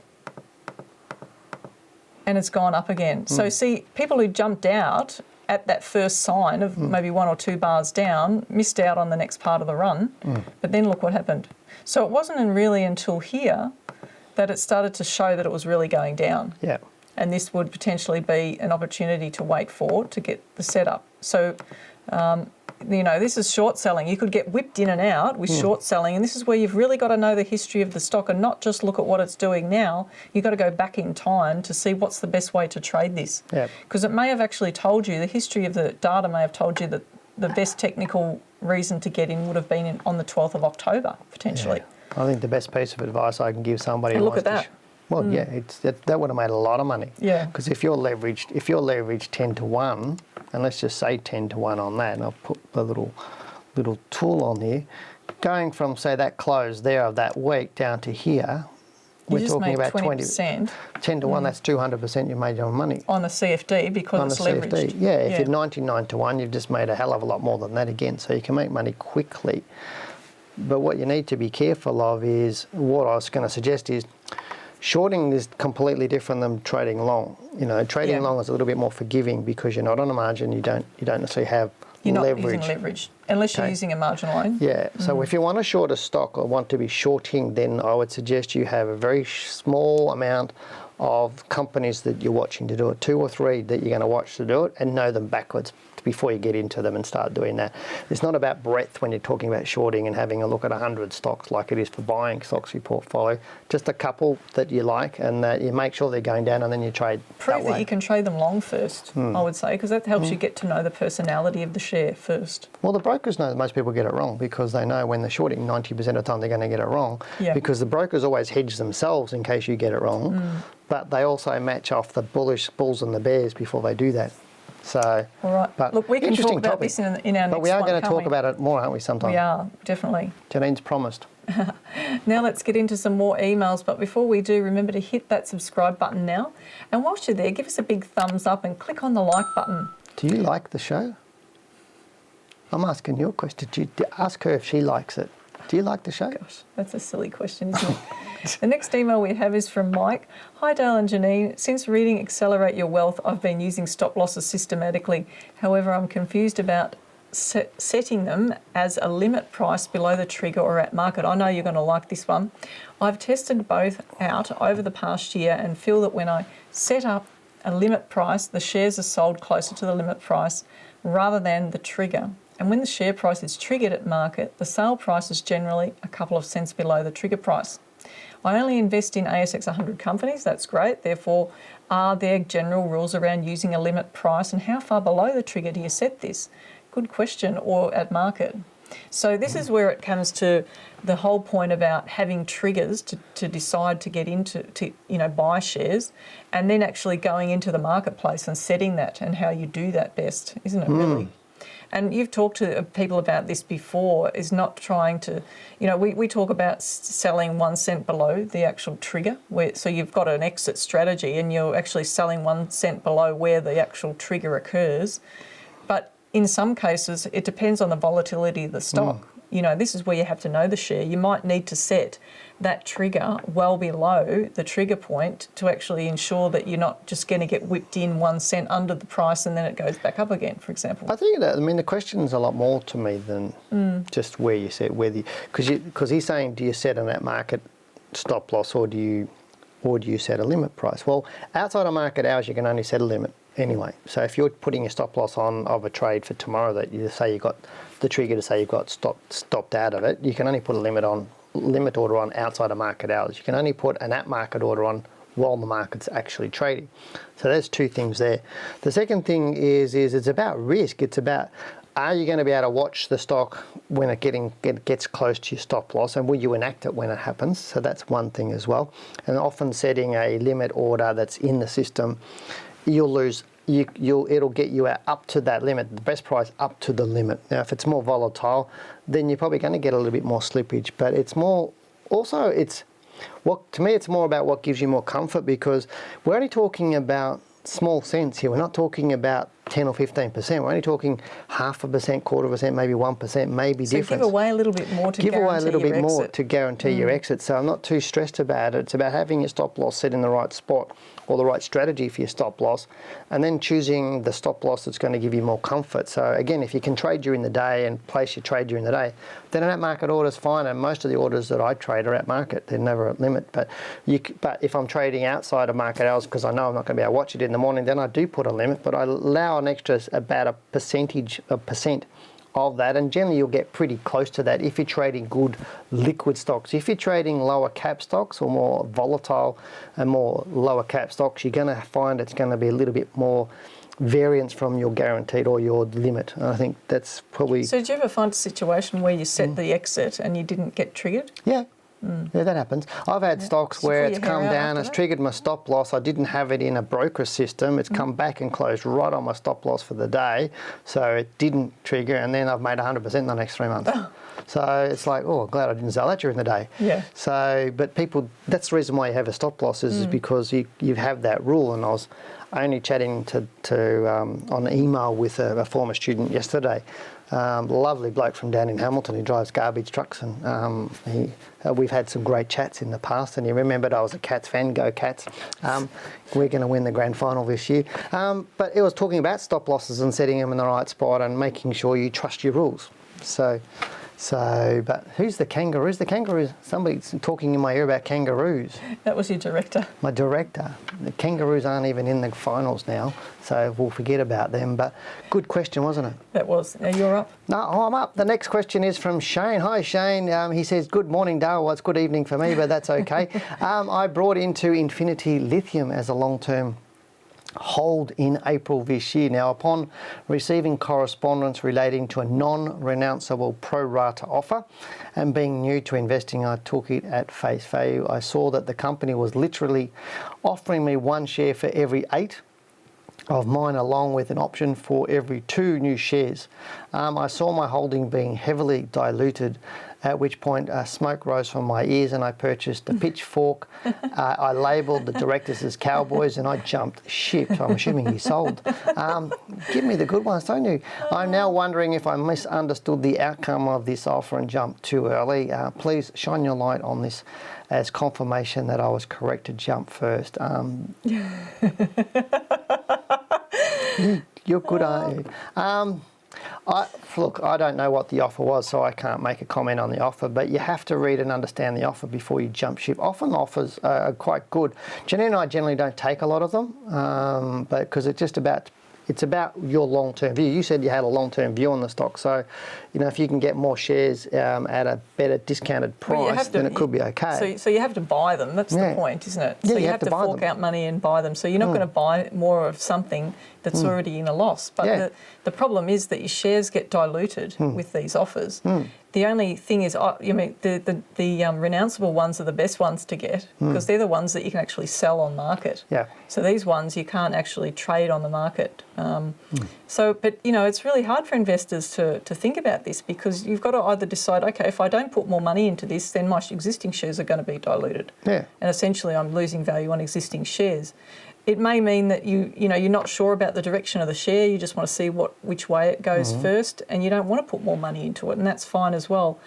And it's gone up again. So see, people who jumped out at that first sign of maybe 1 or 2 bars down missed out on the next part of the run. But then look what happened. So it wasn't really until here that it started to show that it was really going down. Yeah. And this would potentially be an opportunity to wait for to get the setup. So, you know, this is short selling. You could get whipped in and out with short selling, and this is where you've really got to know the history of the stock and not just look at what it's doing now. You've got to go back in time to see what's the best way to trade this. Because it may have actually told you, the history of the data may have told you that the best technical reason to get in would have been on the 12th of October, potentially. I think the best piece of advice I can give somebody look at that. Well, that would have made a lot of money. Yeah. Because if you're leveraged 10 to 1, and let's just say 10 to 1 on that, and I'll put the little tool on here, going from, say, that close there of that week down to here, we're talking about 20%. 10 to 1, that's 200% you made your money. On the CFD, because it's leveraged. Yeah, if you're 99 to 1, you've just made a hell of a lot more than that again, so you can make money quickly. But what you need to be careful of is, what I was going to suggest is, shorting is completely different than trading long. You know, trading long is a little bit more forgiving because you're not on a margin. You don't necessarily have leverage. You're not using leverage unless you're using a margin loan. Yeah. So if you want to short a stock or want to be shorting, then I would suggest you have a very small amount of companies that you're watching to do it, 2 or 3 that you're going to watch to do it, and know them backwards before you get into them and start doing that. It's not about breadth when you're talking about shorting and having a look at 100 stocks like it is for buying stocks for your portfolio. Just a couple that you like and that you make sure they're going down and then you trade Prove that you can trade them long first, I would say, because that helps you get to know the personality of the share first. Well, the brokers know that most people get it wrong because they know when they're shorting 90% of the time they're going to get it wrong because the brokers always hedge themselves in case you get it wrong, but they also match off the bullish bulls and the bears before they do that. So, all right. But look, we can talk about topic. this in our next one. But we are going to talk about it more, aren't we, sometime? We are, definitely. Janine's promised. Now let's get into some more emails. But before we do, remember to hit that subscribe button now. And whilst you're there, give us a big thumbs up and click on the like button. Do you like the show? I'm asking you a question. Ask her if she likes it. Do you like the show? Gosh, that's a silly question, isn't it? The next email we have is from Mike. Hi, Dale and Janine. Since reading Accelerate Your Wealth, I've been using stop losses systematically. However, I'm confused about setting them as a limit price below the trigger or at market. I know you're going to like this one. I've tested both out over the past year and feel that when I set up a limit price, the shares are sold closer to the limit price rather than the trigger. And when the share price is triggered at market, the sale price is generally a couple of cents below the trigger price. I only invest in ASX 100 companies, that's great. Therefore, are there general rules around using a limit price and how far below the trigger do you set this? Good question, or at market. So this is where it comes to the whole point about having triggers to decide to get into, buy shares and then actually going into the marketplace and setting that and how you do that best, isn't it really? And you've talked to people about this before, is not trying to, we talk about selling 1 cent below the actual trigger. So you've got an exit strategy and you're actually selling 1 cent below where the actual trigger occurs. But in some cases, it depends on the volatility of the stock. This is where you have to know the share. You might need to set that trigger well below the trigger point to actually ensure that you're not just going to get whipped in 1 cent under the price and then it goes back up again, for example. I think the question's a lot more to me than just where you set, because he's saying, do you set an at market stop loss or do you set a limit price? Well, outside of market hours, you can only set a limit anyway. So if you're putting a stop loss on of a trade for tomorrow that you say you've got the trigger to say you've got stopped out of it, you can only put a limit order on outside of market hours. You can only put an at market order on while the market's actually trading. So there's 2 things there. The second thing is it's about risk. It's about, are you going to be able to watch the stock when it gets close to your stop loss, and will you enact it when it happens? So that's one thing as well. And often setting a limit order that's in the system, you'll lose. It'll get you up to that limit, the best price up to the limit. Now, if it's more volatile, then you're probably going to get a little bit more slippage. But it's more, also to me, it's more about what gives you more comfort, because we're only talking about small cents here. We're not talking about 10 or 15%. We're only talking 0.5%, 1/4%, maybe 1%, maybe different. So give away a little bit more to guarantee your exit. So I'm not too stressed about it. It's about having your stop loss set in the right spot or the right strategy for your stop loss, and then choosing the stop loss that's going to give you more comfort. So again, if you can trade during the day and place your trade during the day, then an at market order is fine. And most of the orders that I trade are at market. They're never at limit. But if I'm trading outside of market hours because I know I'm not going to be able to watch it in the morning, then I do put a limit. But I allow an extra about a percent of that, and generally you'll get pretty close to that if you're trading good liquid stocks. If you're trading lower cap stocks or more volatile and more lower cap stocks, you're going to find it's going to be a little bit more variance from your guaranteed or your limit. And I think that's probably... So did you ever find a situation where you set the exit and you didn't get triggered? Yeah. Yeah, that happens. I've had stocks where it's come down, it's triggered my stop loss. I didn't have it in a broker system. It's come back and closed right on my stop loss for the day. So it didn't trigger, and then I've made 100% in the next 3 months. So it's like, oh, glad I didn't sell that during the day. Yeah. So, but people, that's the reason why you have a stop loss is because you have that rule. And I was only chatting on email with a former student yesterday. Lovely bloke from down in Hamilton who drives garbage trucks, and we've had some great chats in the past, and he remembered I was a Cats fan. Go Cats. We're going to win the grand final this year. But it was talking about stop losses and setting them in the right spot and making sure you trust your rules. So So, but who's the kangaroos? The kangaroos, somebody's talking in my ear about kangaroos. That was your director. My director. The kangaroos aren't even in the finals now, so we'll forget about them. But good question, wasn't it? That was. Now you're up. No, I'm up. The next question is from Shane. Hi, Shane. He says, good morning, Dale. Well, it's good evening for me, but that's okay. I brought into Infinity Lithium as a long-term hold in April this year. Now, upon receiving correspondence relating to a non-renounceable pro rata offer and being new to investing, I took it at face value. I saw that the company was literally offering me 1 share for every 8 of mine, along with an option for every 2 new shares. I saw my holding being heavily diluted, at which point smoke rose from my ears and I purchased a pitchfork. I labelled the directors as cowboys and I jumped ship. So I'm assuming he sold. Give me the good ones, don't you? I'm now wondering if I misunderstood the outcome of this offer and jumped too early. Please shine your light on this as confirmation that I was correct to jump first. You're good, aren't you? Look, I don't know what the offer was, so I can't make a comment on the offer, but you have to read and understand the offer before you jump ship. Often offers are quite good. Janine and I generally don't take a lot of them, but because it's about your long-term view. You said you had a long-term view on the stock, so if you can get more shares at a better discounted price, then it could be okay. So you have to buy them. That's the point, isn't it? Yeah, so you have to fork out money and buy them. So you're not going to buy more of something that's already in a loss. But the problem is that your shares get diluted with these offers. The only thing is, the renounceable ones are the best ones to get because they're the ones that you can actually sell on market. Yeah. So these ones you can't actually trade on the market. But it's really hard for investors to think about this because you've got to either decide, okay, if I don't put more money into this, then my existing shares are going to be diluted. Yeah. And essentially I'm losing value on existing shares. It may mean that you're not sure about the direction of the share. You just want to see which way it goes first, and you don't want to put more money into it, and that's fine as well.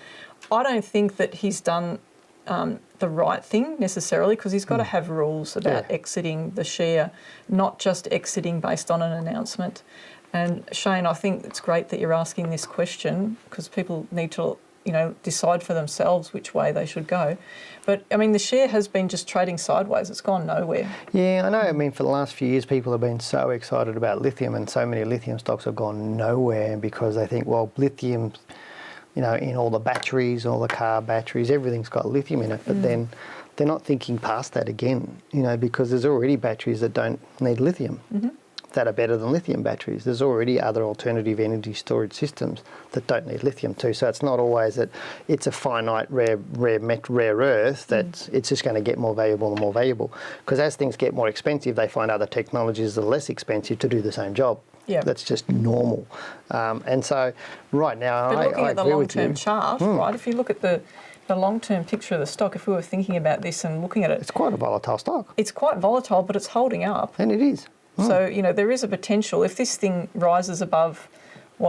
I don't think that he's done the right thing necessarily because he's got to have rules about exiting the share, not just exiting based on an announcement. And Shane, I think it's great that you're asking this question because people need to decide for themselves which way they should go. But, the share has been just trading sideways. It's gone nowhere. Yeah, I know. For the last few years, people have been so excited about lithium and so many lithium stocks have gone nowhere because they think, well, lithium, in all the batteries, all the car batteries, everything's got lithium in it. But then they're not thinking past that again, because there's already batteries that don't need lithium. That are better than lithium batteries. There's already other alternative energy storage systems that don't need lithium too. So it's not always that it's a finite rare earth that it's just going to get more valuable and more valuable. Because as things get more expensive, they find other technologies that are less expensive to do the same job. Yeah. That's just normal. And so right now, but looking at the long-term chart, right? If you look at the long-term picture of the stock, if we were thinking about this and looking at it, it's quite a volatile stock. It's quite volatile, but it's holding up. And it is. So, there is a potential. If this thing rises above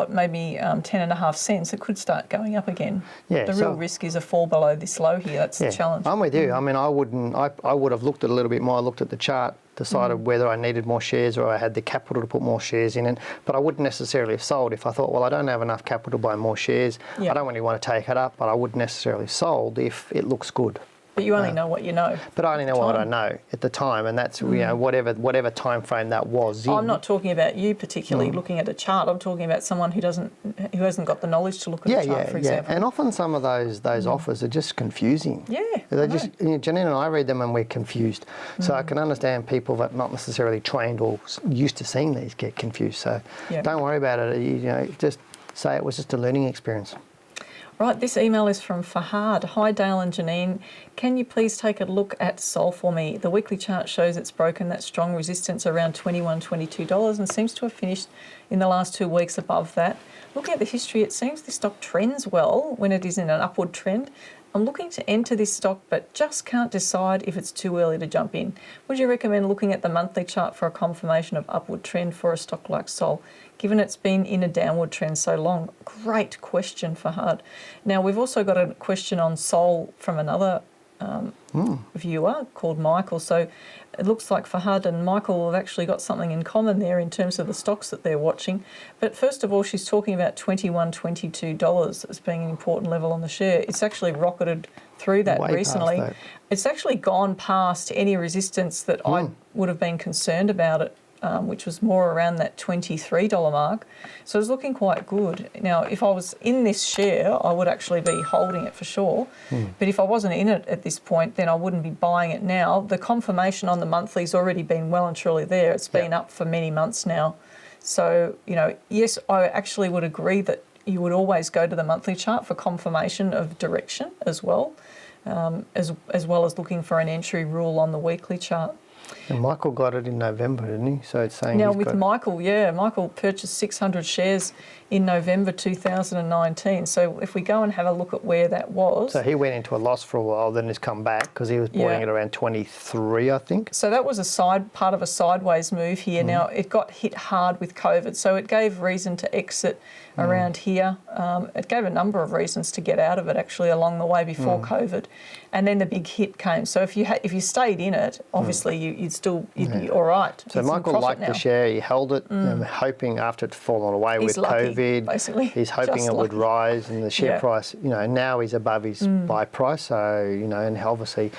maybe 10.5 cents, it could start going up again. Yeah, the real risk is a fall below this low here. That's the challenge. I'm with you. I would have looked at it a little bit more. I looked at the chart, decided whether I needed more shares or I had the capital to put more shares in. But I wouldn't necessarily have sold if I thought, well, I don't have enough capital to buy more shares. I don't really want to take it up, but I wouldn't necessarily sold if it looks good. But you only know what you know. But I only know what I know at the time, and that's whatever time frame that was. I'm not talking about you particularly looking at a chart. I'm talking about someone who hasn't got the knowledge to look at a chart, for example. And often some of those offers are just confusing. Yeah, they just Janine and I read them and we're confused. So I can understand people that not necessarily trained or used to seeing these get confused. So don't worry about it. Just say it was just a learning experience. Right, this email is from Fahad. Hi, Dale and Janine. Can you please take a look at Sol for me? The weekly chart shows it's broken that strong resistance around $21, $22 and seems to have finished in the last 2 weeks above that. Looking at the history, it seems this stock trends well when it is in an upward trend. I'm looking to enter this stock but just can't decide if it's too early to jump in. Would you recommend looking at the monthly chart for a confirmation of upward trend for a stock like Sol, given it's been in a downward trend so long? Great question, Fahad. Now, we've also got a question on Sol from another viewer called Michael. So it looks like Fahad and Michael have actually got something in common there in terms of the stocks that they're watching. But first of all, she's talking about $21, $22 as being an important level on the share. It's actually rocketed through that Way recently. past that. It's actually gone past any resistance that I would have been concerned about it, which was more around that $23 mark. So it's looking quite good. Now, if I was in this share, I would actually be holding it for sure. But if I wasn't in it at this point, then I wouldn't be buying it now. The confirmation on the monthly's already been well and truly there. It's been up for many months now. So, you know, yes, I actually would agree that you would always go to the monthly chart for confirmation of direction as well, as well as looking for an entry rule on the weekly chart. And Michael got it in November, didn't he? So it's saying Now he's with got Michael, Michael purchased 600 shares in November 2019. So if we go and have a look at where that was. So he went into a loss for a while, then has come back because he was buying it around 23, I think. So that was part of a sideways move here. Now it got hit hard with COVID, so it gave reason to exit around here. It gave a number of reasons to get out of it actually along the way before COVID, and then the big hit came. So if you stayed in it, obviously you'd be all right. So Michael liked the share, he held it, hoping after it's fallen away with lucky, COVID, basically. he's hoping Just it would lucky. rise, and the share price, you know, now he's above his buy price. So, you know, and obviously,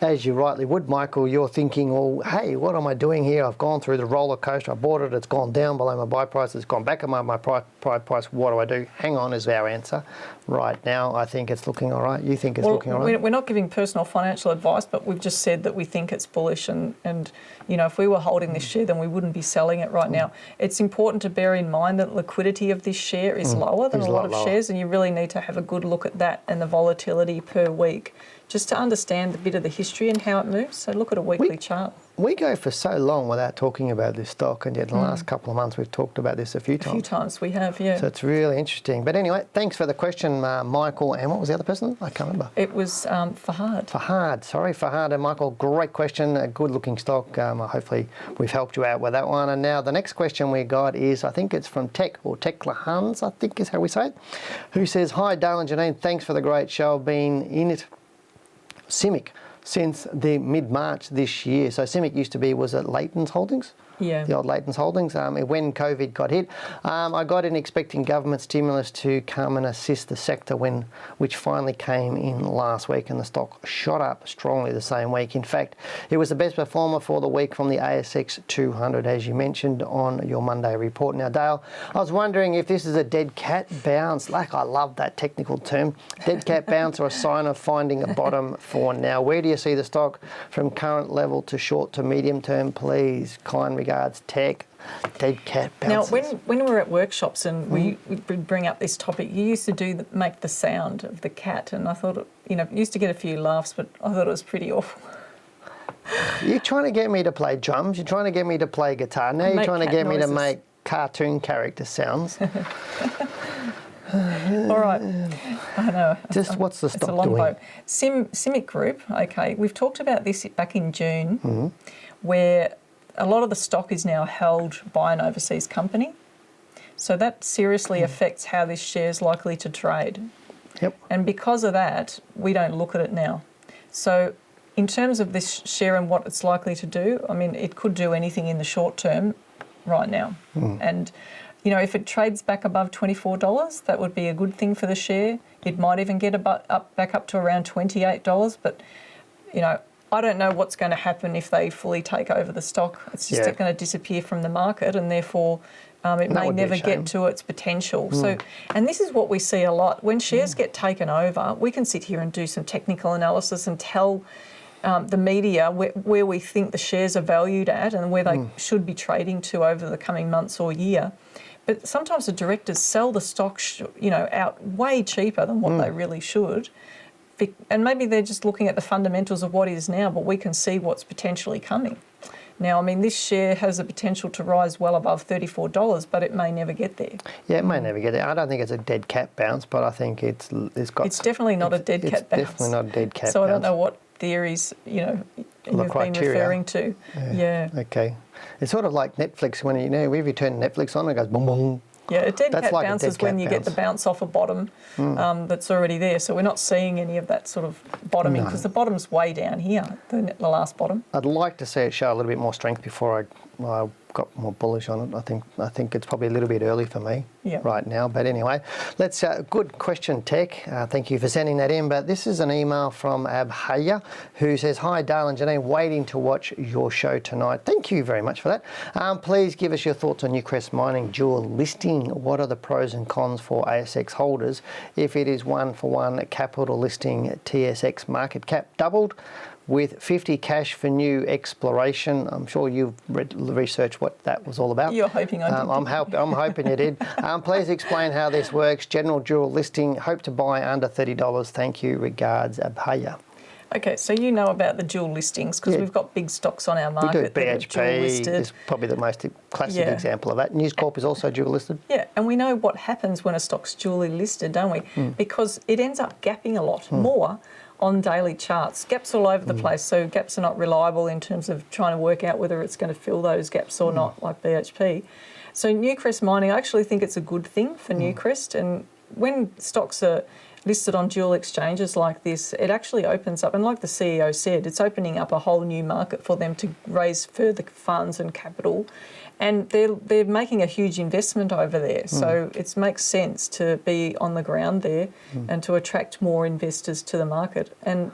as you rightly would, Michael, you're thinking, well, hey, what am I doing here? I've gone through the roller coaster. I bought it. It's gone down below my buy price. It's gone back above my buy price. What do I do? Hang on is our answer. Right now, I think it's looking all right. You think it's looking all right? We're not giving personal financial advice, but we've just said that we think it's bullish and you know, if we were holding this share, then we wouldn't be selling it right now. It's important to bear in mind that liquidity of this share is lower than a lot of shares, and you really need to have a good look at that and the volatility per week, just to understand a bit of the history and how it moves. So look at a weekly chart. We go for so long without talking about this stock, and yet in the last couple of months we've talked about this a few times. A few times we have, yeah. So it's really interesting. But anyway, thanks for the question, Michael. And what was the other person? I can't remember. It was Fahad. Fahad and Michael, great question. A good-looking stock. Hopefully we've helped you out with that one. And now the next question we got is, I think it's from Teklahans, I think is how we say it, who says, hi, Dale and Janine, thanks for the great show. I've been in it, CIMIC, since the mid-March this year. So CIMIC used to be, was it Leighton's Holdings? Yeah. The old Leighton's Holdings. When COVID got hit, I got in expecting government stimulus to come and assist the sector, which finally came in last week, and the stock shot up strongly the same week. In fact, it was the best performer for the week from the ASX 200, as you mentioned on your Monday report. Now, Dale, I was wondering if this is a dead cat bounce. Like, I love that technical term. Dead cat bounce, or a sign of finding a bottom for now. Where do you see the stock from current level to short to medium term, please? Kind regards, Tech. Dead cat bounces. Now, when we were at workshops and we would bring up this topic, you used to make the sound of the cat, and I thought, used to get a few laughs, but I thought it was pretty awful. You're trying to get me to play drums. You're trying to get me to play guitar. Now you're trying to get me to make cartoon character sounds. All right. I know. Just what's the stock it's a long doing? boat. CIMIC Group, okay, we've talked about this back in June, where a lot of the stock is now held by an overseas company. So that seriously affects how this share is likely to trade. Yep. And because of that, we don't look at it now. So in terms of this share and what it's likely to do, I mean, it could do anything in the short term right now. And, if it trades back above $24, that would be a good thing for the share. It might even get back up to around $28, but, I don't know what's going to happen if they fully take over the stock. It's just going to disappear from the market, and therefore it may never get to its potential. So, and this is what we see a lot. When shares get taken over, we can sit here and do some technical analysis and tell the media where we think the shares are valued at and where they should be trading to over the coming months or year. But sometimes the directors sell the stock, out way cheaper than what they really should. And maybe they're just looking at the fundamentals of what is now, but we can see what's potentially coming. Now, I mean, this share has the potential to rise well above $34, but it may never get there. Yeah, it may never get there. I don't think it's a dead cat bounce, but I think it's definitely not a dead cat bounce. It's definitely not a dead cat bounce. So I don't know what theories, you've been referring to. Yeah. Okay. It's sort of like Netflix when, if you turn Netflix on, it goes boom, boom. Yeah, a dead That's cat like a bounce dead is when cat you get the bounce off a bottom that's already there. So we're not seeing any of that sort of bottoming because the bottom's way down here, the last bottom. I'd like to see it show a little bit more strength before I got more bullish on it. I think it's probably a little bit early for me right now. But anyway, let's good question, Tech. Thank you for sending that in. But this is an email from Abhaya who says, "Hi, Dale and Janine, waiting to watch your show tonight." Thank you very much for that. Please give us your thoughts on Newcrest Mining dual listing. What are the pros and cons for ASX holders if it is 1-for-1 capital listing? TSX market cap doubled with 50 cash for new exploration. I'm sure you've researched what that was all about. You're hoping I did. I'm hoping you did. Please explain how this works. General dual listing. Hope to buy under $30. Thank you. Regards, Abhaya. Okay, so you know about the dual listings because we've got big stocks on our market. We do. that are dual BHP listed. is probably the most classic example of that. News Corp is also dual listed. Yeah, and we know what happens when a stock's dually listed, don't we? Because it ends up gapping a lot more on daily charts. Gaps all over the place, so gaps are not reliable in terms of trying to work out whether it's going to fill those gaps or not, like BHP. So Newcrest Mining, I actually think it's a good thing for Newcrest, and when stocks are listed on dual exchanges like this, it actually opens up, and like the CEO said, it's opening up a whole new market for them to raise further funds and capital. And they're making a huge investment over there. So it makes sense to be on the ground there and to attract more investors to the market. And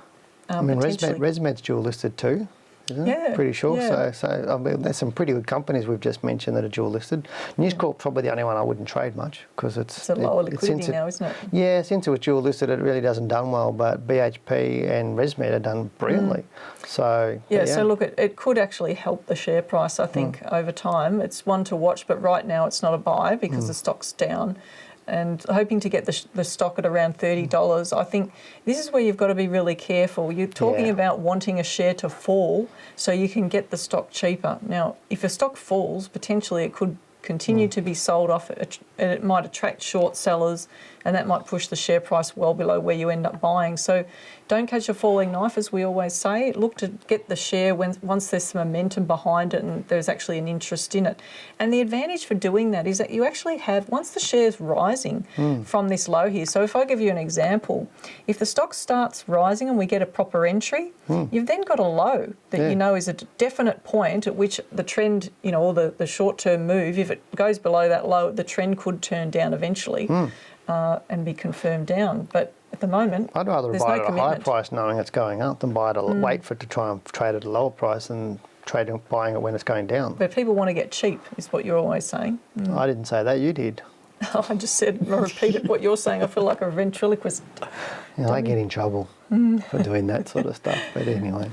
I mean, ResMed's dual listed too, isn't it? Yeah. Pretty sure. Yeah. So I mean, there's some pretty good companies we've just mentioned that are dual listed. News Corp's probably the only one I wouldn't trade much because it's a lower liquidity now, isn't it? Yeah, since it was dual listed, it really doesn't done well. But BHP and ResMed have done brilliantly. So so look, it could actually help the share price, I think, over time. It's one to watch, but right now it's not a buy because the stock's down. And hoping to get the stock at around $30. I think this is where you've got to be really careful. You're talking about wanting a share to fall so you can get the stock cheaper. Now, if a stock falls, potentially it could continue to be sold off, and it might attract short sellers, and that might push the share price well below where you end up buying. So don't catch a falling knife, as we always say. Look to get the share once there's some momentum behind it and there's actually an interest in it. And the advantage for doing that is that you actually have, once the share's rising from this low here, so if I give you an example, if the stock starts rising and we get a proper entry, you've then got a low that you know is a definite point at which the trend, or the short-term move, if it goes below that low, the trend could turn down eventually and be confirmed down. But at the moment, I'd rather there's buy no it at a higher commitment. price knowing it's going up than buy it wait for it to try and trade at a lower price and buying it when it's going down. But people want to get cheap, is what you're always saying. I didn't say that, you did. I just said, I repeated what you're saying. I feel like a ventriloquist. I get in trouble for doing that sort of stuff. But anyway.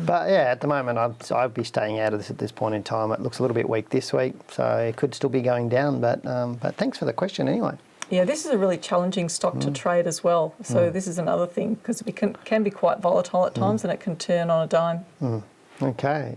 But yeah, at the moment, I'd be staying out of this at this point in time. It looks a little bit weak this week, so it could still be going down. But thanks for the question anyway. Yeah, this is a really challenging stock to trade as well. So this is another thing because it can be quite volatile at times and it can turn on a dime. Okay.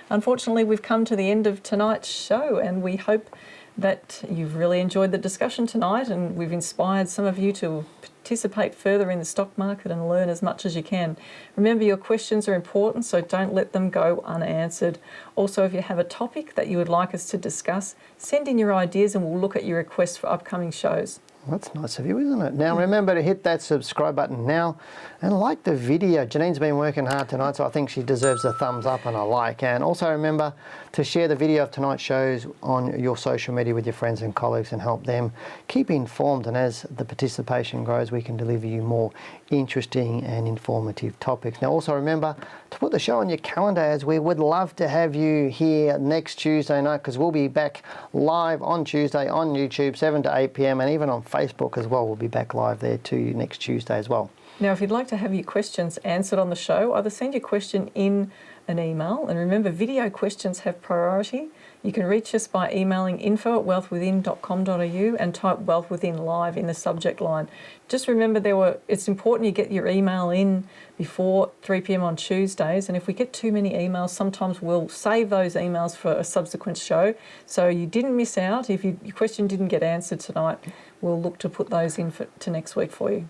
Unfortunately, we've come to the end of tonight's show and we hope that you've really enjoyed the discussion tonight and we've inspired some of you to participate further in the stock market and learn as much as you can. Remember, your questions are important, so don't let them go unanswered. Also, if you have a topic that you would like us to discuss, send in your ideas and we'll look at your requests for upcoming shows. Well, that's nice of you, isn't it? Now, remember to hit that subscribe button now and like the video. Janine's been working hard tonight, so I think she deserves a thumbs up and a like. And also remember to share the video of tonight's shows on your social media with your friends and colleagues and help them keep informed. And as the participation grows, we can deliver you more interesting and informative topics. Now, also remember to put the show on your calendar, as we would love to have you here next Tuesday night, because we'll be back live on Tuesday on YouTube, 7 to 8 p.m, and even on Facebook as well. We'll be back live there too next Tuesday as well. Now, if you'd like to have your questions answered on the show, either send your question in an email, and remember, video questions have priority. You can reach us by emailing info@wealthwithin.com.au and type Wealth Within Live in the subject line. Just remember, it's important you get your email in before 3 p.m. on Tuesdays, and if we get too many emails, sometimes we'll save those emails for a subsequent show. So you didn't miss out. If your question didn't get answered tonight, we'll look to put those in to next week for you.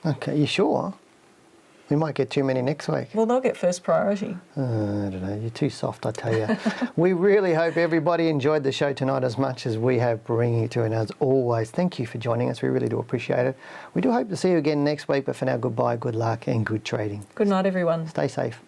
Okay, you sure? We might get too many next week. Well, they'll get first priority. I don't know. You're too soft, I tell you. We really hope everybody enjoyed the show tonight as much as we have bringing it to you. And as always, thank you for joining us. We really do appreciate it. We do hope to see you again next week. But for now, goodbye, good luck, and good trading. Good night, everyone. Stay safe.